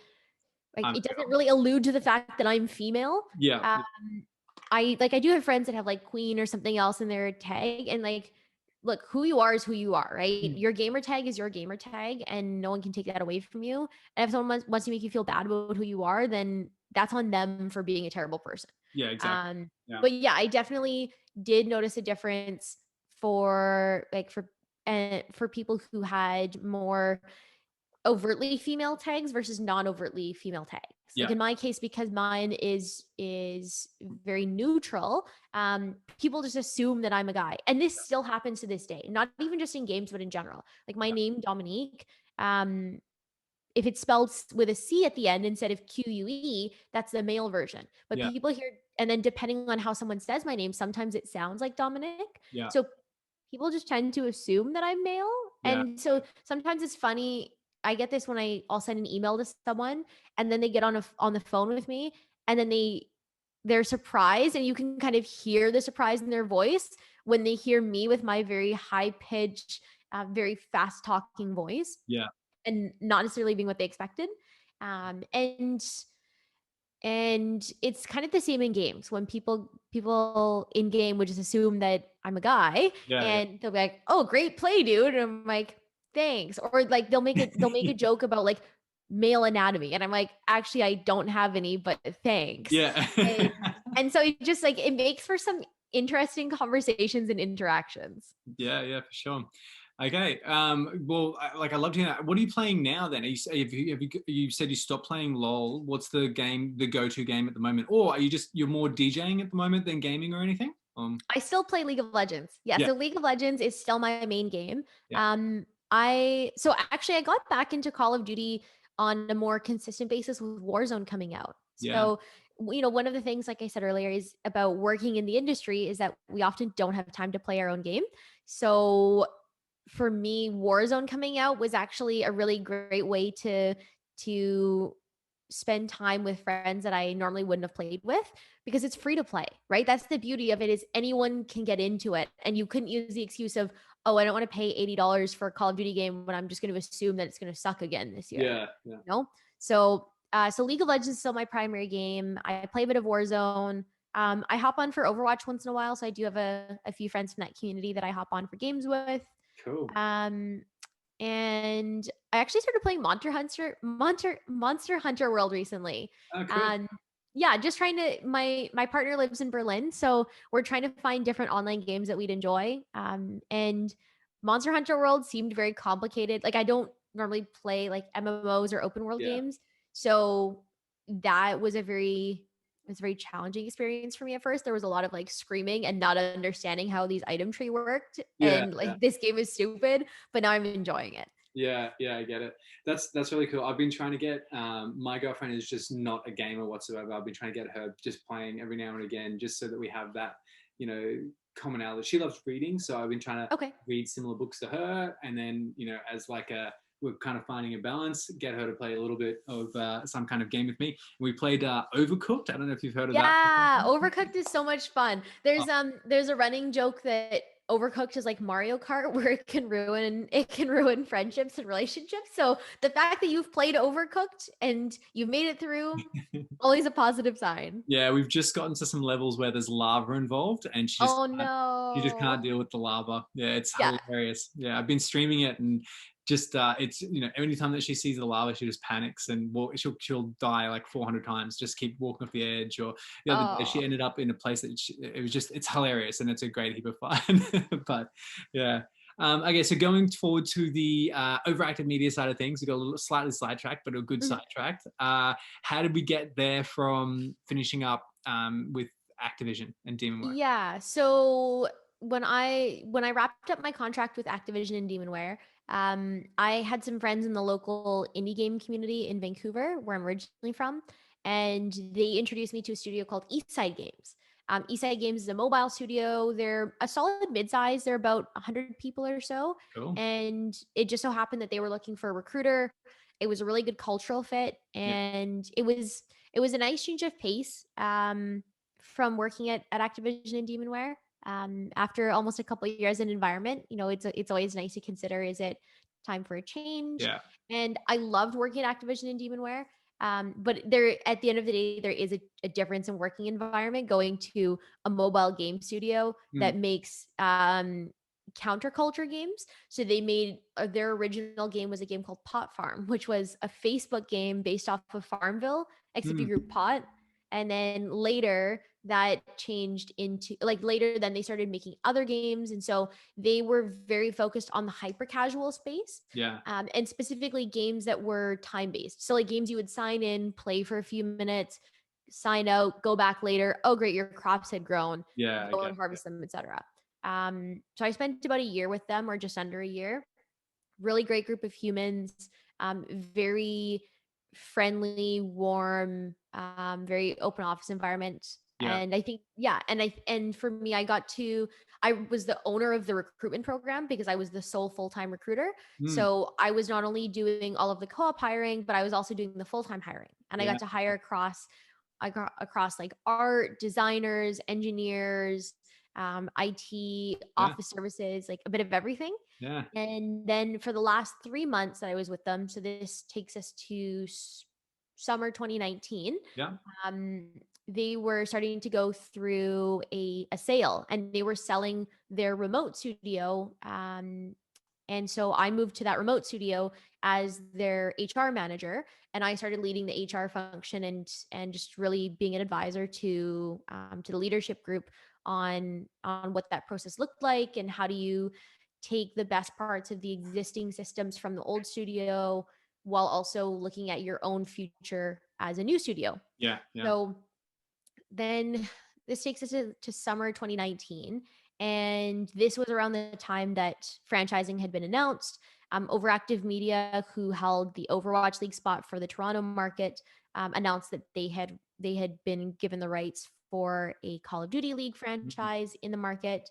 like, it doesn't really allude to the fact that I'm female. Yeah. I do have friends that have like queen or something else in their tag, and like, look, who you are is who you are, right? Your gamer tag is your gamer tag, and no one can take that away from you. And if someone wants to make you feel bad about who you are, then that's on them for being a terrible person. Yeah. Exactly. Yeah. But yeah, I definitely did notice a difference for like for people who had more overtly female tags versus non-overtly female tags. Like Yeah. in my case, because mine is very neutral, people just assume that I'm a guy. And this still happens to this day, not even just in games, but in general. Like my name, Dominique, if it's spelled with a C at the end instead of QUE, that's the male version. But Yeah. people hear, and then depending on how someone says my name, sometimes it sounds like Dominic. Yeah. So people just tend to assume that I'm male. Yeah. And so sometimes it's funny. I get this when I'll send an email to someone and then they get on the phone with me, and then they're surprised, and you can kind of hear the surprise in their voice when they hear me with my very high pitched, very fast talking voice, Yeah. and not necessarily being what they expected. Um, and and it's kind of the same in games when people in game would just assume that I'm a guy, Yeah. and they'll be like, "Oh, great play, dude." And I'm like, "Thanks." Or like they'll make a joke about like male anatomy, and I'm like, "Actually, I don't have any, but thanks." Yeah. And and so it just like it makes for some interesting conversations and interactions. Yeah, yeah, for sure. Okay. Well, I love to hear that. What are you playing now then? You said you stopped playing LOL. What's the game, the go-to game at the moment? Or are you're more DJing at the moment than gaming or anything? I still play League of Legends. Yeah, Yeah. so League of Legends is still my main game. Yeah. I got back into Call of Duty on a more consistent basis with Warzone coming out. Yeah. So, one of the things, like I said earlier, is about working in the industry is that we often don't have time to play our own game. So, for me, Warzone coming out was actually a really great way to spend time with friends that I normally wouldn't have played with, because it's free to play, right? That's the beauty of it, is anyone can get into it, and you couldn't use the excuse of, oh, I don't want to pay $80 for a Call of Duty game when I'm just going to assume that it's going to suck again this year. Yeah. Yeah. You know? So League of Legends is still my primary game. I play a bit of Warzone. I hop on for Overwatch once in a while, so I do have a few friends from that community that I hop on for games with. Cool. And I actually started playing Monster Hunter World recently. Oh, cool. Yeah, just trying to, my partner lives in Berlin, so we're trying to find different online games that we'd enjoy. And Monster Hunter World seemed very complicated. Like, I don't normally play like MMOs or open world Yeah. games, so that was it was a very challenging experience for me at first. There was a lot of like screaming and not understanding how these item tree worked. Yeah, And like, yeah. this game is stupid, but now I'm enjoying it. Yeah, yeah, I get it. That's really cool. I've been trying to get my girlfriend is just not a gamer whatsoever. I've been trying to get her just playing every now and again, just so that we have that, you know, commonality. She loves reading, so I've been trying to Okay. read similar books to her, and then as like we're kind of finding a balance, get her to play a little bit of some kind of game with me. We played Overcooked. I don't know if you've heard of that. Yeah, Overcooked is so much fun. Oh, There's a running joke that Overcooked is like Mario Kart where it can ruin friendships and relationships. So the fact that you've played Overcooked and you've made it through, always a positive sign. yeah, we've just gotten to some levels where there's lava involved, and Oh she just can't no. deal with the lava. Yeah, it's Yeah. hilarious. Yeah, I've been streaming it, and just it's every time that she sees the lava, she just panics and she'll die like 400 times. Just keep walking off the edge. Or the other day, she Oh. ended up in a place that it's hilarious, and it's a great heap of fun. But yeah. Okay, so going forward to the overactive media side of things, we got a little slightly sidetracked, but a good Mhm. sidetracked. How did we get there from finishing up with Activision and Demonware? Yeah. So when I wrapped up my contract with Activision and Demonware, I had some friends in the local indie game community in Vancouver, where I'm originally from, and they introduced me to a studio called Eastside Games. Eastside Games is a mobile studio. They're a solid mid-size. They're about 100 people or so, Cool. and it just so happened that they were looking for a recruiter. It was a really good cultural fit, Yeah. and it was a nice change of pace. From working at Activision and Demonware. After almost a couple of years in environment, it's always nice to consider, is it time for a change? Yeah. And I loved working at Activision and Demonware. But there, at the end of the day, there is a difference in working environment going to a mobile game studio Mm, that makes counterculture games. So they made their original game was a game called Pot Farm, which was a Facebook game based off of Farmville, except you mm, grew pot. And then later that changed into like later then they started making other games, and so they were very focused on the hyper casual space, yeah. and specifically games that were time based, so like games you would sign in, play for a few minutes, sign out, go back later, oh great, your crops had grown, Yeah. go Okay. and harvest them, etc. So I spent about a year with them, or just under a year. Really great group of humans, very friendly, warm, very open office environment. Yeah. And I think, yeah, and for me, I was the owner of the recruitment program because I was the sole full-time recruiter. Mm, So I was not only doing all of the co-op hiring, but I was also doing the full-time hiring. And I yeah. got to hire across like art, designers, engineers, IT, Yeah. office services, like a bit of everything. Yeah. And then for the last 3 months that I was with them, so this takes us to summer 2019, Yeah. um, they were starting to go through a sale, and they were selling their remote studio. And so I moved to that remote studio as their HR manager, and I started leading the HR function, and just really being an advisor to the leadership group on what that process looked like, and how do you take the best parts of the existing systems from the old studio while also looking at your own future as a new studio. Yeah. Yeah. So then this takes us to summer 2019. And this was around the time that franchising had been announced. Overactive Media, who held the Overwatch League spot for the Toronto market, announced that they had been given the rights for a Call of Duty League Mm, franchise in the market.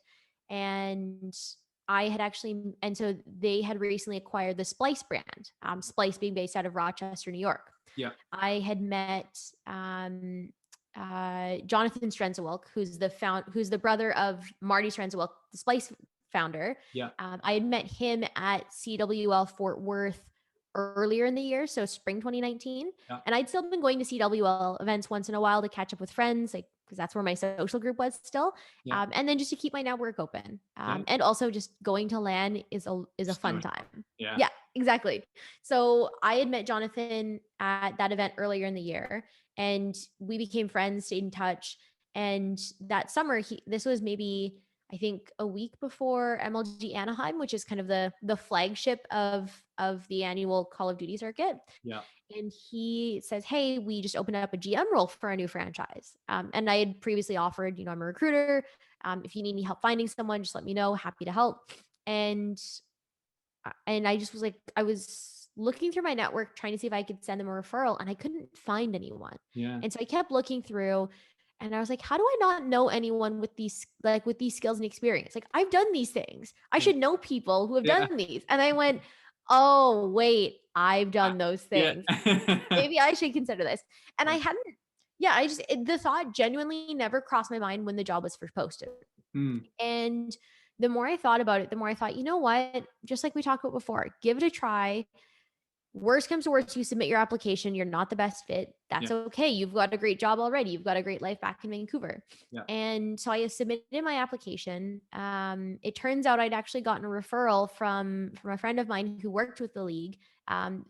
And so they had recently acquired the Splice brand, Splice being based out of Rochester, New York. yeah. I had met Jonathan Strenzewelk, who's the brother of Marty Strenzewelk, the Splice founder. Yeah. I had met him at CWL Fort Worth earlier in the year, so spring 2019. Yeah. And I'd still been going to CWL events once in a while to catch up with friends, like because that's where my social group was still, Yeah. and then just to keep my network open, Yeah. and also just going to LAN is a So fun much fun. time. Yeah. Yeah, exactly. So I had met Jonathan at that event earlier in the year, and we became friends, stayed in touch. And that summer, this was maybe, I think, a week before MLG Anaheim, which is kind of the flagship of the annual Call of Duty circuit. Yeah. And he says, "Hey, we just opened up a GM role for a new franchise." And I had previously offered, I'm a recruiter. If you need any help finding someone, just let me know. Happy to help. And I just was like, I was looking through my network trying to see if I could send them a referral, and I couldn't find anyone. Yeah. And so I kept looking through, And I was like, how do I not know anyone with these skills and experience? Like, I've done these things. I Yeah. should know people who have Yeah. done these. And I went, oh, wait, I've Uh, done those yeah. things. Maybe I should consider this. And I Yeah. hadn't, the thought genuinely never crossed my mind when the job was first posted. Mm. And the more I thought about it, the more I thought, you know what? Just like we talked about before, give it a try. Worst comes to worst, you submit your application, you're not the best fit. That's Yeah. okay. You've got a great job already. You've got a great life back in Vancouver. Yeah. And so I submitted my application. It turns out I'd actually gotten a referral from a friend of mine who worked with the league.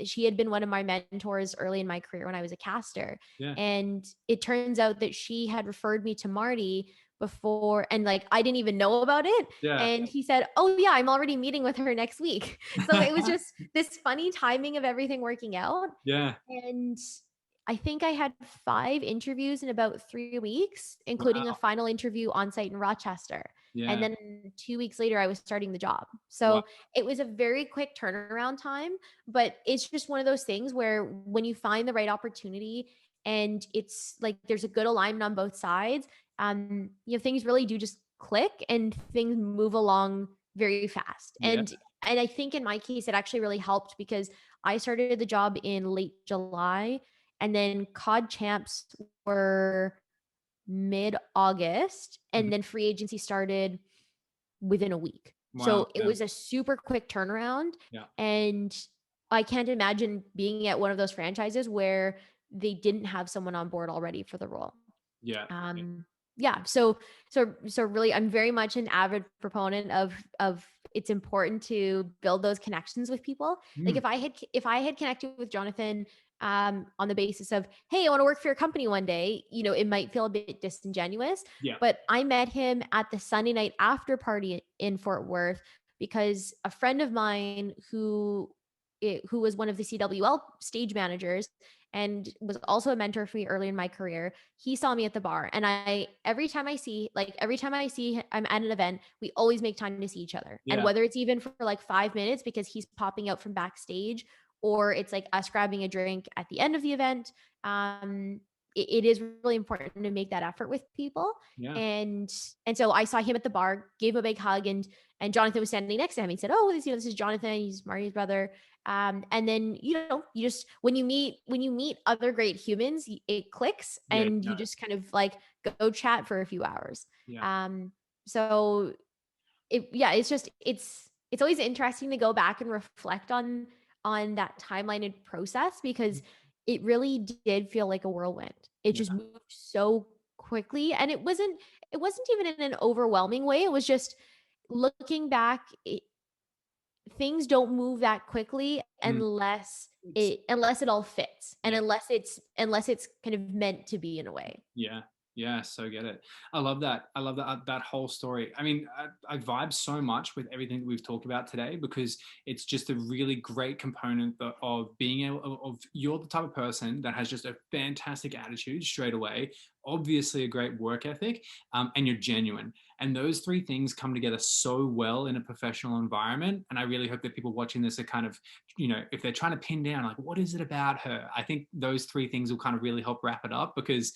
She had been one of my mentors early in my career when I was a caster. Yeah. And it turns out that she had referred me to Marty before, and like I didn't even know about it. Yeah. And he said, oh yeah, I'm already meeting with her next week. So it was just this funny timing of everything working out. Yeah. And I think I had 5 interviews in about 3 weeks, including a Wow. final interview on site in Rochester. And Yeah. then 2 weeks later, I was starting the job. Wow. So it was a very quick turnaround time, but it's just one of those things where when you find the right opportunity and it's like there's a good alignment on both sides, things really do just click and things move along very fast. Yeah. And I think in my case, it actually really helped because I started the job in late July, and then COD champs were mid-August, Mhm. and then free agency started within a week. Wow. So it Yeah. was a super quick turnaround. Yeah. And I can't imagine being at one of those franchises where they didn't have someone on board already for the role. Yeah. Yeah. um yeah, so really I'm very much an avid proponent of it's important to build those connections with people. Like Mm. if I had connected with Jonathan on the basis of, hey, I want to work for your company one day, it might feel a bit disingenuous. Yeah. But I met him at the Sunday night after party in Fort Worth because a friend of mine who was one of the CWL stage managers and was also a mentor for me early in my career, he saw me at the bar. And every time I see I'm at an event, we always make time to see each other. And Yeah. whether it's even for like 5 minutes because he's popping out from backstage, or it's like us grabbing a drink at the end of the event, it is really important to make that effort with people. Yeah. And so I saw him at the bar, gave him a big hug, and Jonathan was standing next to him. He said, oh, this is Jonathan, he's Marty's brother. And then you just when you meet other great humans, it clicks, Yeah. and Yeah. you just kind of like go chat for a few hours. Yeah. So it's always interesting to go back and reflect on that timeline and process, because it really did feel like a whirlwind. It Yeah. just moved so quickly, and it wasn't even in an overwhelming way. It was just looking back, things don't move that quickly Mm. It's unless it all fits, and yeah. unless it's kind of meant to be in a way. Yeah. Yeah, so get it. I love that. I love that whole story. I mean, I vibe so much with everything that we've talked about today because it's just a really great component of being able of you're the type of person that has just a fantastic attitude straight away, obviously a great work ethic, and you're genuine. And those 3 things come together so well in a professional environment. And I really hope that people watching this are kind of, if they're trying to pin down like what is it about her, I think those 3 things will kind of really help wrap it up because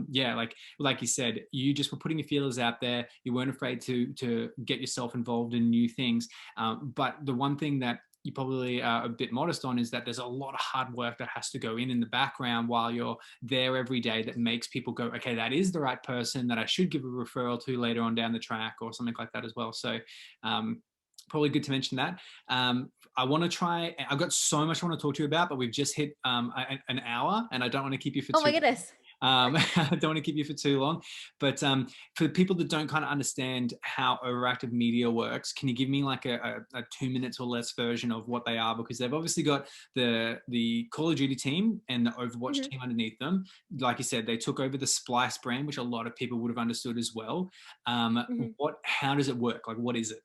yeah, like you said, you just were putting your feelers out there. You weren't afraid to get yourself involved in new things. But the one thing that you probably are a bit modest on is that there's a lot of hard work that has to go in the background while you're there every day that makes people go, okay, that is the right person that I should give a referral to later on down the track or something like that as well. So probably good to mention that. I want to try, I've got so much I want to talk to you about, but we've just hit an hour and I don't want to keep you for Oh too my goodness. I don't want to keep you for too long, but for people that don't kind of understand how overactive media works, can you give me like a 2 minutes or less version of what they are? Because they've obviously got the Call of Duty team and the Overwatch Mhm. team underneath them. Like you said, they took over the Splice brand, which a lot of people would have understood as well. Mhm. How does it work? Like, what is it?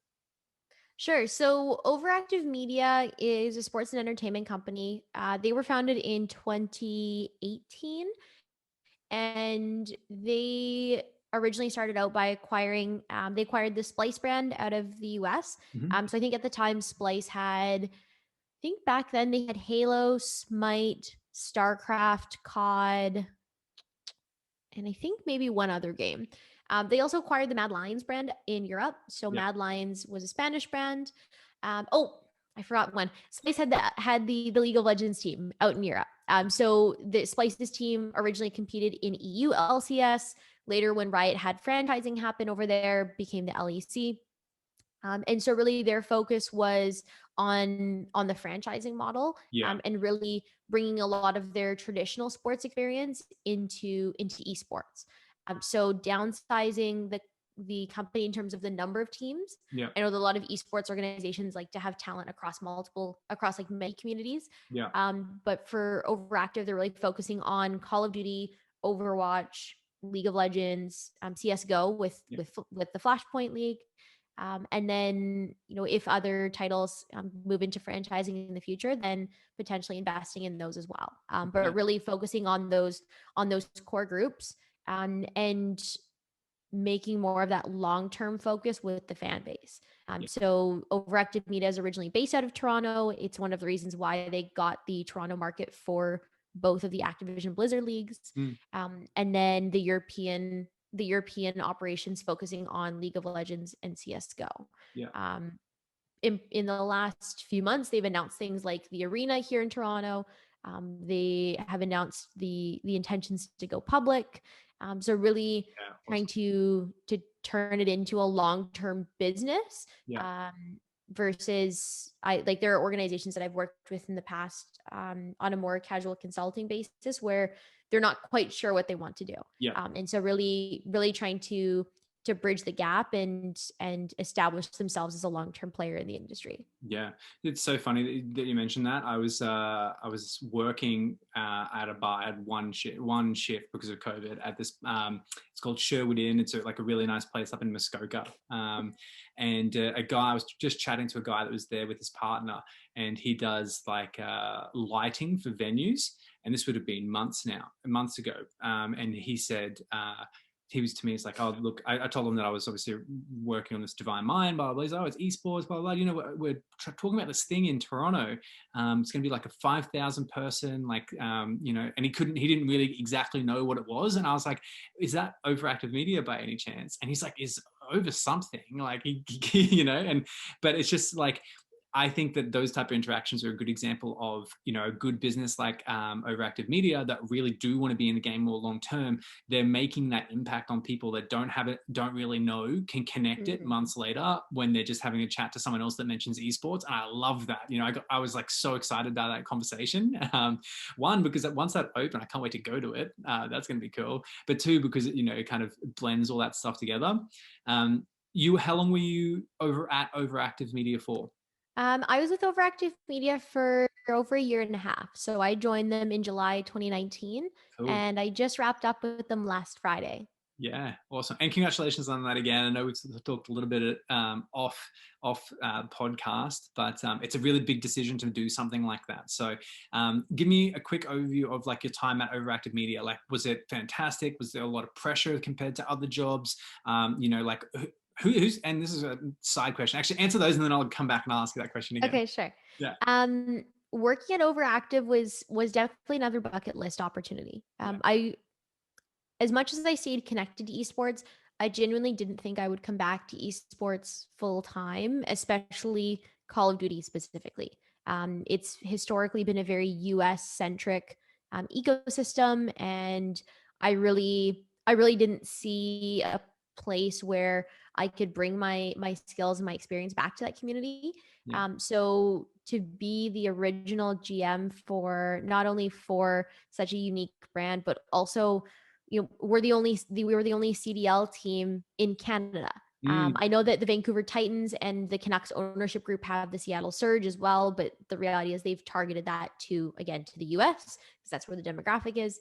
Sure. So, Overactive Media is a sports and entertainment company. They were founded in 2018, and they originally started out by they acquired the Splice brand out of the US. Mhm. So, I think at the time, Splice had, I think back then they had Halo, Smite, StarCraft, COD, and I think maybe one other game. They also acquired the Mad Lions brand in Europe. So Yeah. Mad Lions was a Spanish brand. I forgot one. Splice had the League of Legends team out in Europe. So the Splice's team originally competed in EU LCS. Later, when Riot had franchising happen over there, became the LEC. And so really their focus was on the franchising model, Yeah. and really bringing a lot of their traditional sports experience into esports. So downsizing the company in terms of the number of teams. Yeah. I know that a lot of esports organizations like to have talent across like many communities. Yeah. But for Overactive, they're really focusing on Call of Duty, Overwatch, League of Legends, CS:GO Yeah. with the Flashpoint League. And then, if other titles move into franchising in the future, then potentially investing in those as well. But really focusing on those core groups, and making more of that long-term focus with the fan base. So Overactive Media is originally based out of Toronto. It's one of the reasons why they got the Toronto market for both of the Activision Blizzard leagues. And then the European operations focusing on League of Legends and CS:GO. Yeah. In the last few months, they've announced things like the arena here in Toronto. They have announced the intentions to go public. So really trying to turn it into a long-term business. Versus there are organizations that I've worked with in the past on a more casual consulting basis where they're not quite sure what they want to do. And so really trying to bridge the gap and establish themselves as a long-term player in the industry. Yeah, it's so funny that you mentioned that. I was working at a bar at one shift because of COVID at this. It's called Sherwood Inn. It's like a really nice place up in Muskoka. And I was just chatting to a guy that was there with his partner, and he does like lighting for venues. And this would have been months ago. And he said. He was to me, it's like, oh, look, I told him that I was obviously working on this Divine Mind, blah, blah, blah. He's like, oh, it's esports, blah, blah, blah. We're talking about this thing in Toronto. It's going to be like a 5,000 person, and he didn't really exactly know what it was. And I was like, is that Overactive Media by any chance? And he's like, is over something, like, but it's just like, I think that those type of interactions are a good example of, a good business like Overactive Media that really do want to be in the game more long term. They're making that impact on people that don't really know, can connect it months later when they're just having a chat to someone else that mentions esports. And I love that. I was like so excited about that conversation. One, because once that opened, I can't wait to go to it. That's going to be cool. But two, because it kind of blends all that stuff together. How long were you at Overactive Media for? I was with Overactive Media for over a year and a half. So I joined them in July 2019, and I just wrapped up with them last Friday. Yeah, awesome. And congratulations on that again. I know we've talked a little bit off podcast, but it's a really big decision to do something like that. So give me a quick overview of like your time at Overactive Media. Like, was it fantastic? Was there a lot of pressure compared to other jobs? Like who's, and this is a side question. Actually, answer those and then I'll come back and I'll ask you that question again. Okay, sure. Yeah. Working at Overactive was definitely another bucket list opportunity. As much as I stayed connected to esports, I genuinely didn't think I would come back to esports full time, especially Call of Duty specifically. It's historically been a very US centric ecosystem, and I really didn't see a place where I could bring my skills and my experience back to that community. So to be the original GM for not only for such a unique brand, but also we were the only CDL team in Canada. I know that the Vancouver Titans and the Canucks ownership group have the Seattle Surge as well, but the reality is they've targeted that to the US because that's where the demographic is.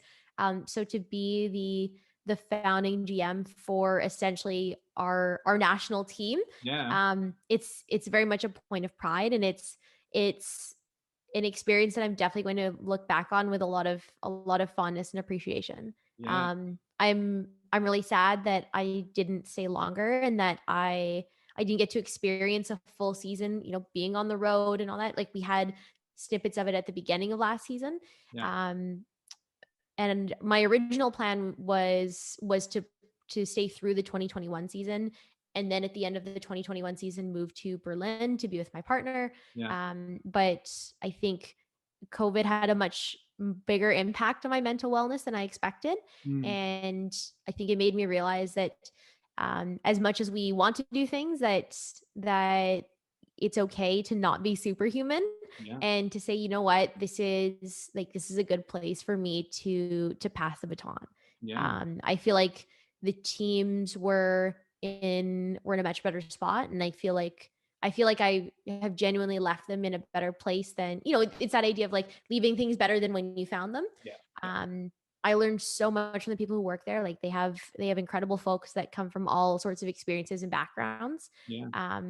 So to be the founding GM for essentially our national team, it's very much a point of pride, and it's an experience that I'm definitely going to look back on with a lot of fondness and appreciation. I'm really sad that I didn't stay longer and that I didn't get to experience a full season, being on the road and all that. Like, we had snippets of it at the beginning of last season. and my original plan was to stay through the 2021 season, and then at the end of the 2021 season move to Berlin to be with my partner. Yeah. But I think COVID had a much bigger impact on my mental wellness than I expected. Mm. And I think it made me realize that as much as we want to do things, that it's okay to not be superhuman, Yeah. and to say, you know what, this is a good place for me to pass the baton. Yeah. I feel like the teams were in a much better spot, and I feel like I have genuinely left them in a better place than, it's that idea of like leaving things better than when you found them. Yeah. Um, I learned so much from the people who work there. Like they have incredible folks that come from all sorts of experiences and backgrounds. Yeah.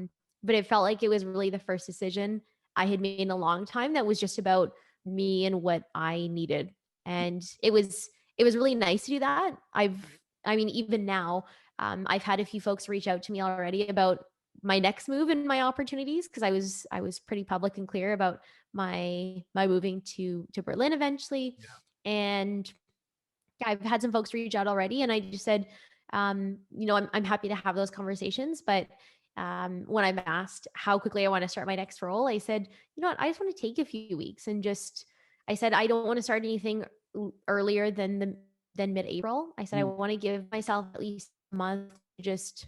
But it felt like it was really the first decision I had made in a long time that was just about me and what I needed. And it was really nice to do that. I mean, even now, I've had a few folks reach out to me already about my next move and my opportunities, because I was pretty public and clear about my moving to Berlin eventually. Yeah. And yeah, I've had some folks reach out already, and I just said, I'm happy to have those conversations. But when I'm asked how quickly I want to start my next role, I said, you know what, I just want to take a few weeks and I said, I don't want to start anything earlier than mid-April. I said, I Mm. want to give myself at least a month to just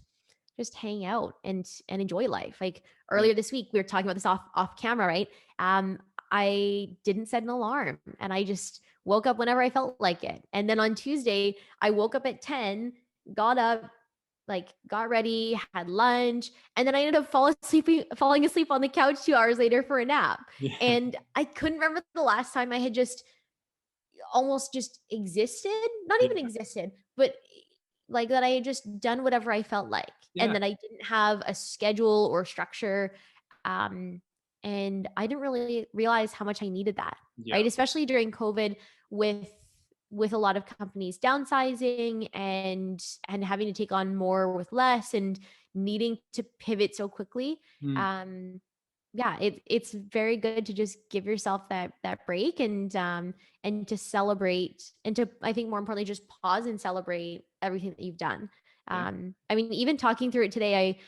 hang out and enjoy life. Like Yeah. earlier this week, we were talking about this off camera, right? I didn't set an alarm, and I just woke up whenever I felt like it. And then on Tuesday, I woke up at 10, got up, like got ready, had lunch, and then I ended up falling asleep on the couch 2 hours later for a nap. Yeah. And I couldn't remember the last time I had just almost just existed, not even Yeah. existed, but like that I had just done whatever I felt like, and Yeah. that I didn't have a schedule or structure. Um, and I didn't really realize how much I needed that, Yeah. right? Especially during COVID, with a lot of companies downsizing and having to take on more with less, and needing to pivot so quickly. Mm. Yeah, it's very good to just give yourself that break, and to celebrate, and to, I think more importantly, just pause and celebrate everything that you've done. Yeah. I mean, even talking through it today,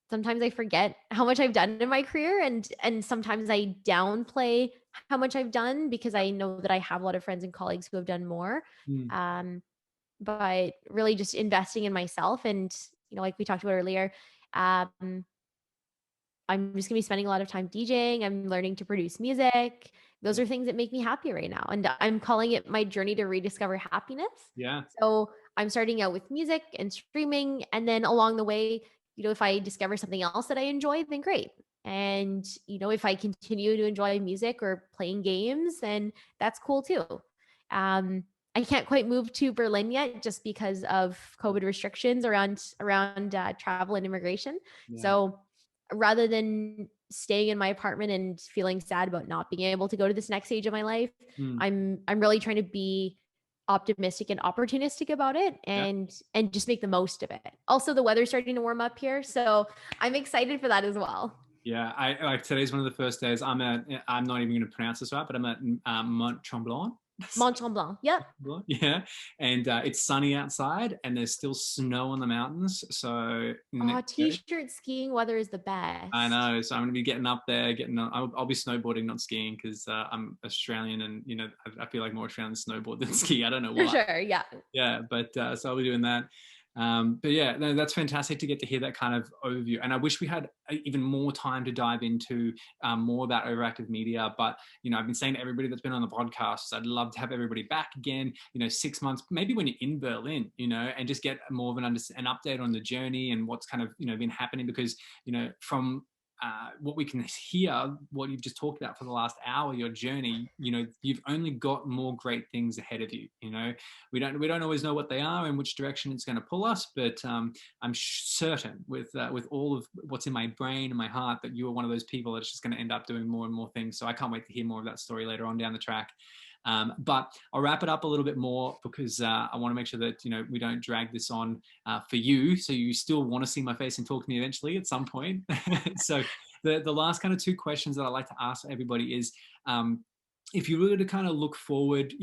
sometimes I forget how much I've done in my career, and sometimes I downplay how much I've done, because I know that I have a lot of friends and colleagues who have done more. Mm. Um, but really just investing in myself, and like we talked about earlier, um, I'm just gonna be spending a lot of time DJing. I'm learning to produce music. Those Yeah. are things that make me happy right now. And I'm calling it my journey to rediscover happiness. Yeah. So I'm starting out with music and streaming. And then along the way, if I discover something else that I enjoy, then great. And, if I continue to enjoy music or playing games, then that's cool too. Um, I can't quite move to Berlin yet, just because of COVID restrictions around travel and immigration. Yeah. So rather than staying in my apartment and feeling sad about not being able to go to this next stage of my life, Mm. I'm really trying to be optimistic and opportunistic about it, Yeah. and just make the most of it. Also, the weather's starting to warm up here, so I'm excited for that as well. Yeah. I like today's one of the first days I'm not even going to pronounce this right, but I'm at Mont Tremblant. Mont Tremblant. Yep. Yeah, and it's sunny outside, and there's still snow on the mountains. So Oh, next day, t-shirt skiing weather is the I best. know. So I'm going to be getting up there, I'll be snowboarding, not skiing, because I'm Australian, and I feel like more Australians snowboard than ski. I don't know For why. sure. Yeah. Yeah, but so I'll be doing that. But yeah, no, that's fantastic to get to hear that kind of overview. And I wish we had even more time to dive into more about overactive media. But I've been saying to everybody that's been on the podcast, I'd love to have everybody back again. 6 months, maybe when you're in Berlin, and just get more of an update on the journey and what's kind of been happening. Because from what we can hear, what you've just talked about for the last hour, your journey, you've only got more great things ahead of you. We don't always know what they are and which direction it's going to pull us, but I'm certain with all of what's in my brain and my heart that you are one of those people that's just going to end up doing more and more things. So I can't wait to hear more of that story later on down the track. But I'll wrap it up a little bit more, because I want to make sure that we don't drag this on for you, so you still want to see my face and talk to me eventually at some point. So the last kind of two questions that I like to ask everybody is, if you were to kind of look forward,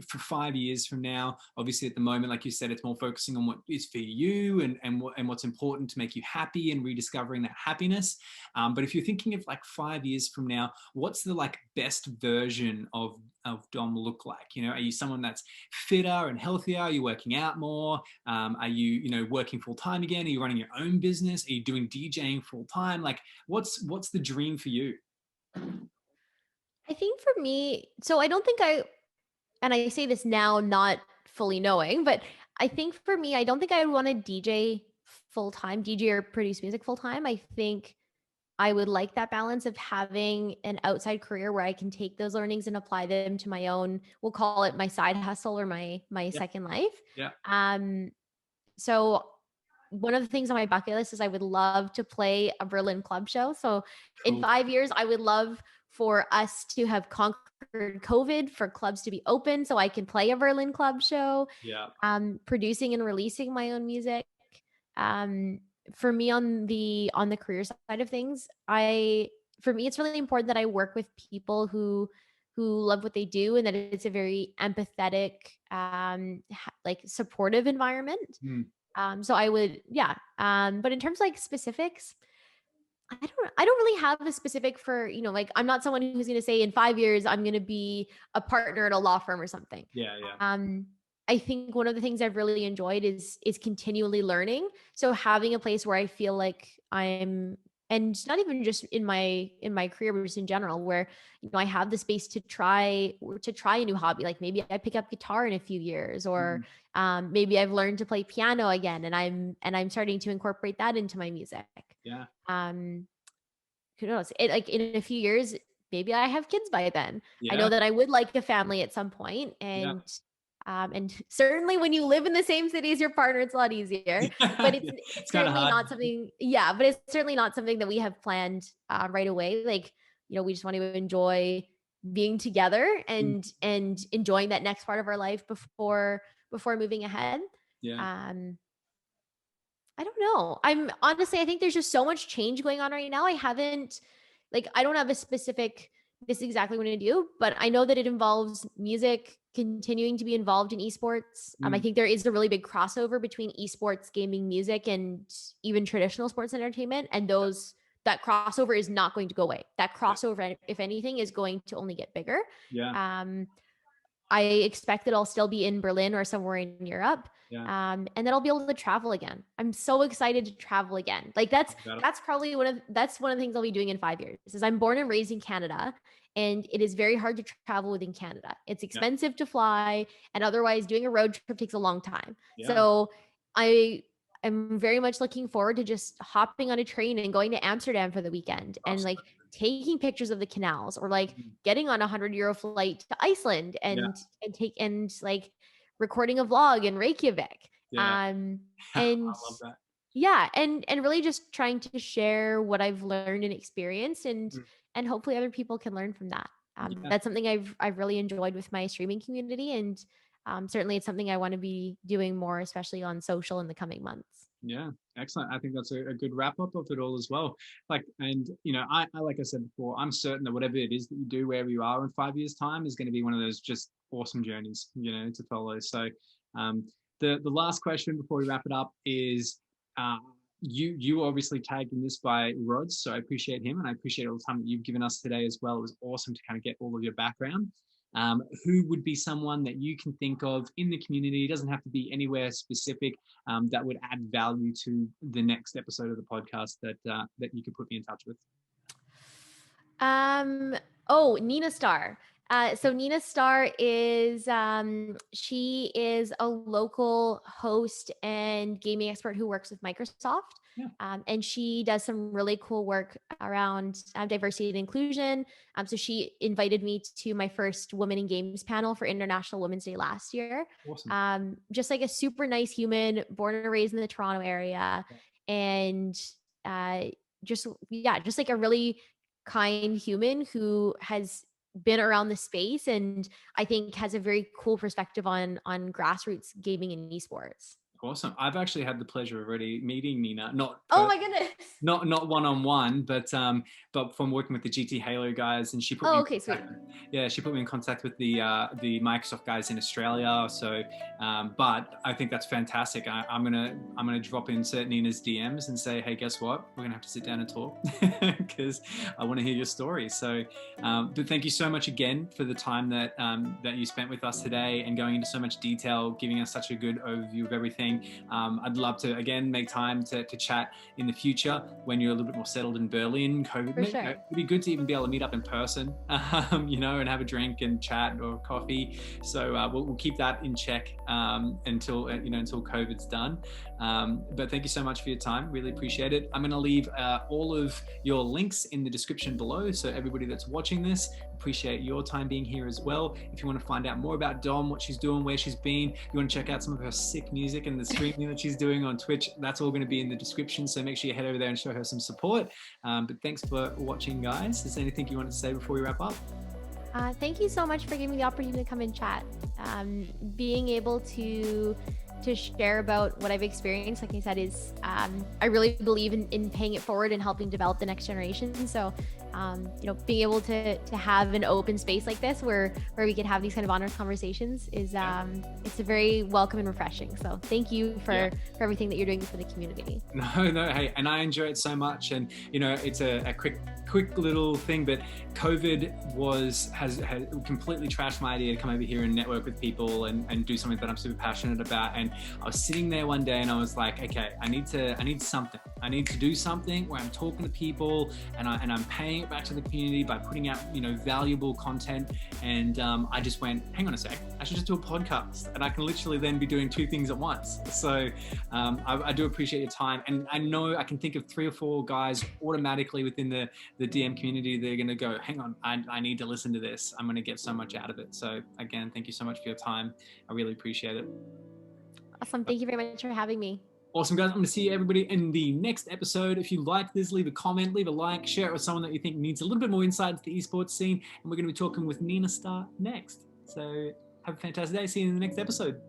for 5 years from now, obviously at the moment, like you said, it's more focusing on what is for you and what's important to make you happy and rediscovering that happiness. But if you're thinking of like 5 years from now, what's the like best version of Dom look like? Are you someone that's fitter and healthier? Are you working out more? Are you, working full time again? Are you running your own business? Are you doing DJing full time? Like, what's the dream for you? I think for me, so I don't think and I say this now not fully knowing, but I think for me, I don't think I would want to DJ full time, DJ or produce music full time. I think I would like that balance of having an outside career where I can take those learnings and apply them to my own, we'll call it my side hustle or my Yeah. second life. Yeah. So one of the things on my bucket list is I would love to play a Berlin club show. So in Cool. 5 years, I would love for us to have conquered COVID, for clubs to be open so I can play a Berlin club show, Yeah. producing and releasing my own music. Um, for me on the career side of things, for me it's really important that I work with people who love what they do and that it's a very empathetic, like supportive environment. Mm. So I would, yeah. But in terms of like specifics, I don't really have a specific for, like I'm not someone who's going to say in 5 years I'm going to be a partner at a law firm or something. Yeah. Yeah. I think one of the things I've really enjoyed is continually learning. So having a place where I feel like and not even just in my career, but just in general, where I have the space to try a new hobby. Like maybe I pick up guitar in a few years, or Mm. maybe I've learned to play piano again, and I'm starting to incorporate that into my music. Yeah. Um, who knows? It like in a few years, maybe I have kids by then. I Yeah. know that I would like a family at some point, Yeah. and certainly when you live in the same city as your partner, it's a lot easier. But it's It's it's kind of certainly hard. not something. Yeah, but it's certainly not something that we have planned right away. Like we just want to enjoy being together Mm. and enjoying that next part of our life before moving ahead. Yeah. Um, I don't know. I think there's just so much change going on right now. I don't have a specific, this is exactly what I do, but I know that it involves music continuing to be involved in esports. I Mm. think there is a really big crossover between esports, gaming, music, and even traditional sports entertainment. And that crossover is not going to go away. That Yeah. crossover, if anything, is going to only get bigger. Yeah. Um, I expect that I'll still be in Berlin or somewhere in Europe. Yeah. And then I'll be able to travel again. I'm so excited to travel again. Like that's Got it. that's probably one of the things I'll be doing in 5 years. Is I'm born and raised in Canada, and it is very hard to travel within Canada. It's Yeah. expensive to fly, and otherwise doing a road trip takes a long time. Yeah. So I am very much looking forward to just hopping on a train and going to Amsterdam for the weekend and like Absolutely. taking pictures of the canals, or like Mm. getting on €100 flight to Iceland Yeah. and like recording a vlog in Reykjavik. Yeah. Um I and love that. yeah, and really just trying to share what I've learned and experienced, Mm. and hopefully other people can learn from that. Yeah. That's something I've really enjoyed with my streaming community, and certainly it's something I want to be doing more, especially on social in the coming months. Yeah, excellent. I think that's a good wrap up of it all as well. Like, and I like I said before, I'm certain that whatever it is that you do, wherever you are in 5 years' time, is going to be one of those just awesome journeys, to follow. So, um, the last question before we wrap it up is, uh, you obviously tagged in this by Rods, so I appreciate him and I appreciate all the time that you've given us today as well. It was awesome to kind of get all of your background. Who would be someone that you can think of in the community? It doesn't have to be anywhere specific, that would add value to the next episode of the podcast that you could put me in touch with. Nina Starr. So Nina Starr is she is a local host and gaming expert who works with Microsoft. Yeah. And she does some really cool work around diversity and inclusion. So she invited me to my first Women in Games panel for International Women's Day last year. Awesome. Just like a super nice human, born and raised in the Toronto area, and just like a really kind human who has been around the space, and I think has a very cool perspective on grassroots gaming and esports. Awesome. I've actually had the pleasure of already meeting Nina, Oh my goodness. not one-on-one, but from working with the GT Halo guys, and she put me Oh, in okay, sweet. she put me in contact with the Microsoft guys in Australia. So, but I think that's fantastic. I'm gonna drop in Nina's DMs and say, hey, guess what? We're gonna have to sit down and talk because I want to hear your story. So, but thank you so much again for the time that you spent with us today and going into so much detail, giving us such a good overview of everything. I'd love to again make time to chat in the future when you're a little bit more settled in Berlin. COVID, For sure. it'd be good to even be able to meet up in person, and have a drink and chat or coffee. So we'll keep that in check until COVID's done. But thank you so much for your time. Really appreciate it. I'm going to leave all of your links in the description below. So everybody that's watching this, appreciate your time being here as well. If you want to find out more about Dom, what she's doing, where she's been, you want to check out some of her sick music and the streaming that she's doing on Twitch, that's all going to be in the description. So make sure you head over there and show her some support. But thanks for watching, guys. Is there anything you want to say before we wrap up? Thank you so much for giving me the opportunity to come and chat. Being able to share about what I've experienced, like I said, is I really believe in paying it forward and helping develop the next generation. So being able to have an open space like this where we can have these kind of honest conversations is it's a very welcome and refreshing. So thank you for everything that you're doing for the community. No, hey, and I enjoy it so much. And it's a quick little thing, but COVID has completely trashed my idea to come over here and network with people and do something that I'm super passionate about. And I was sitting there one day and I was like, okay, I need something. I need to do something where I'm talking to people and I'm paying it back to the community by putting out valuable content. And I just went, hang on a sec, I should just do a podcast, and I can literally then be doing two things at once. So I do appreciate your time, and I know I can think of 3 or 4 guys automatically within the DM community. They're going to go, hang on, I need to listen to this. I'm going to get so much out of it. So again, thank you so much for your time. I really appreciate it. Awesome. Thank you very much for having me. Awesome, guys. I'm going to see everybody in the next episode. If you like this, leave a comment, leave a like, share it with someone that you think needs a little bit more insight into the esports scene. And we're going to be talking with Nina Starr next. So have a fantastic day. See you in the next episode.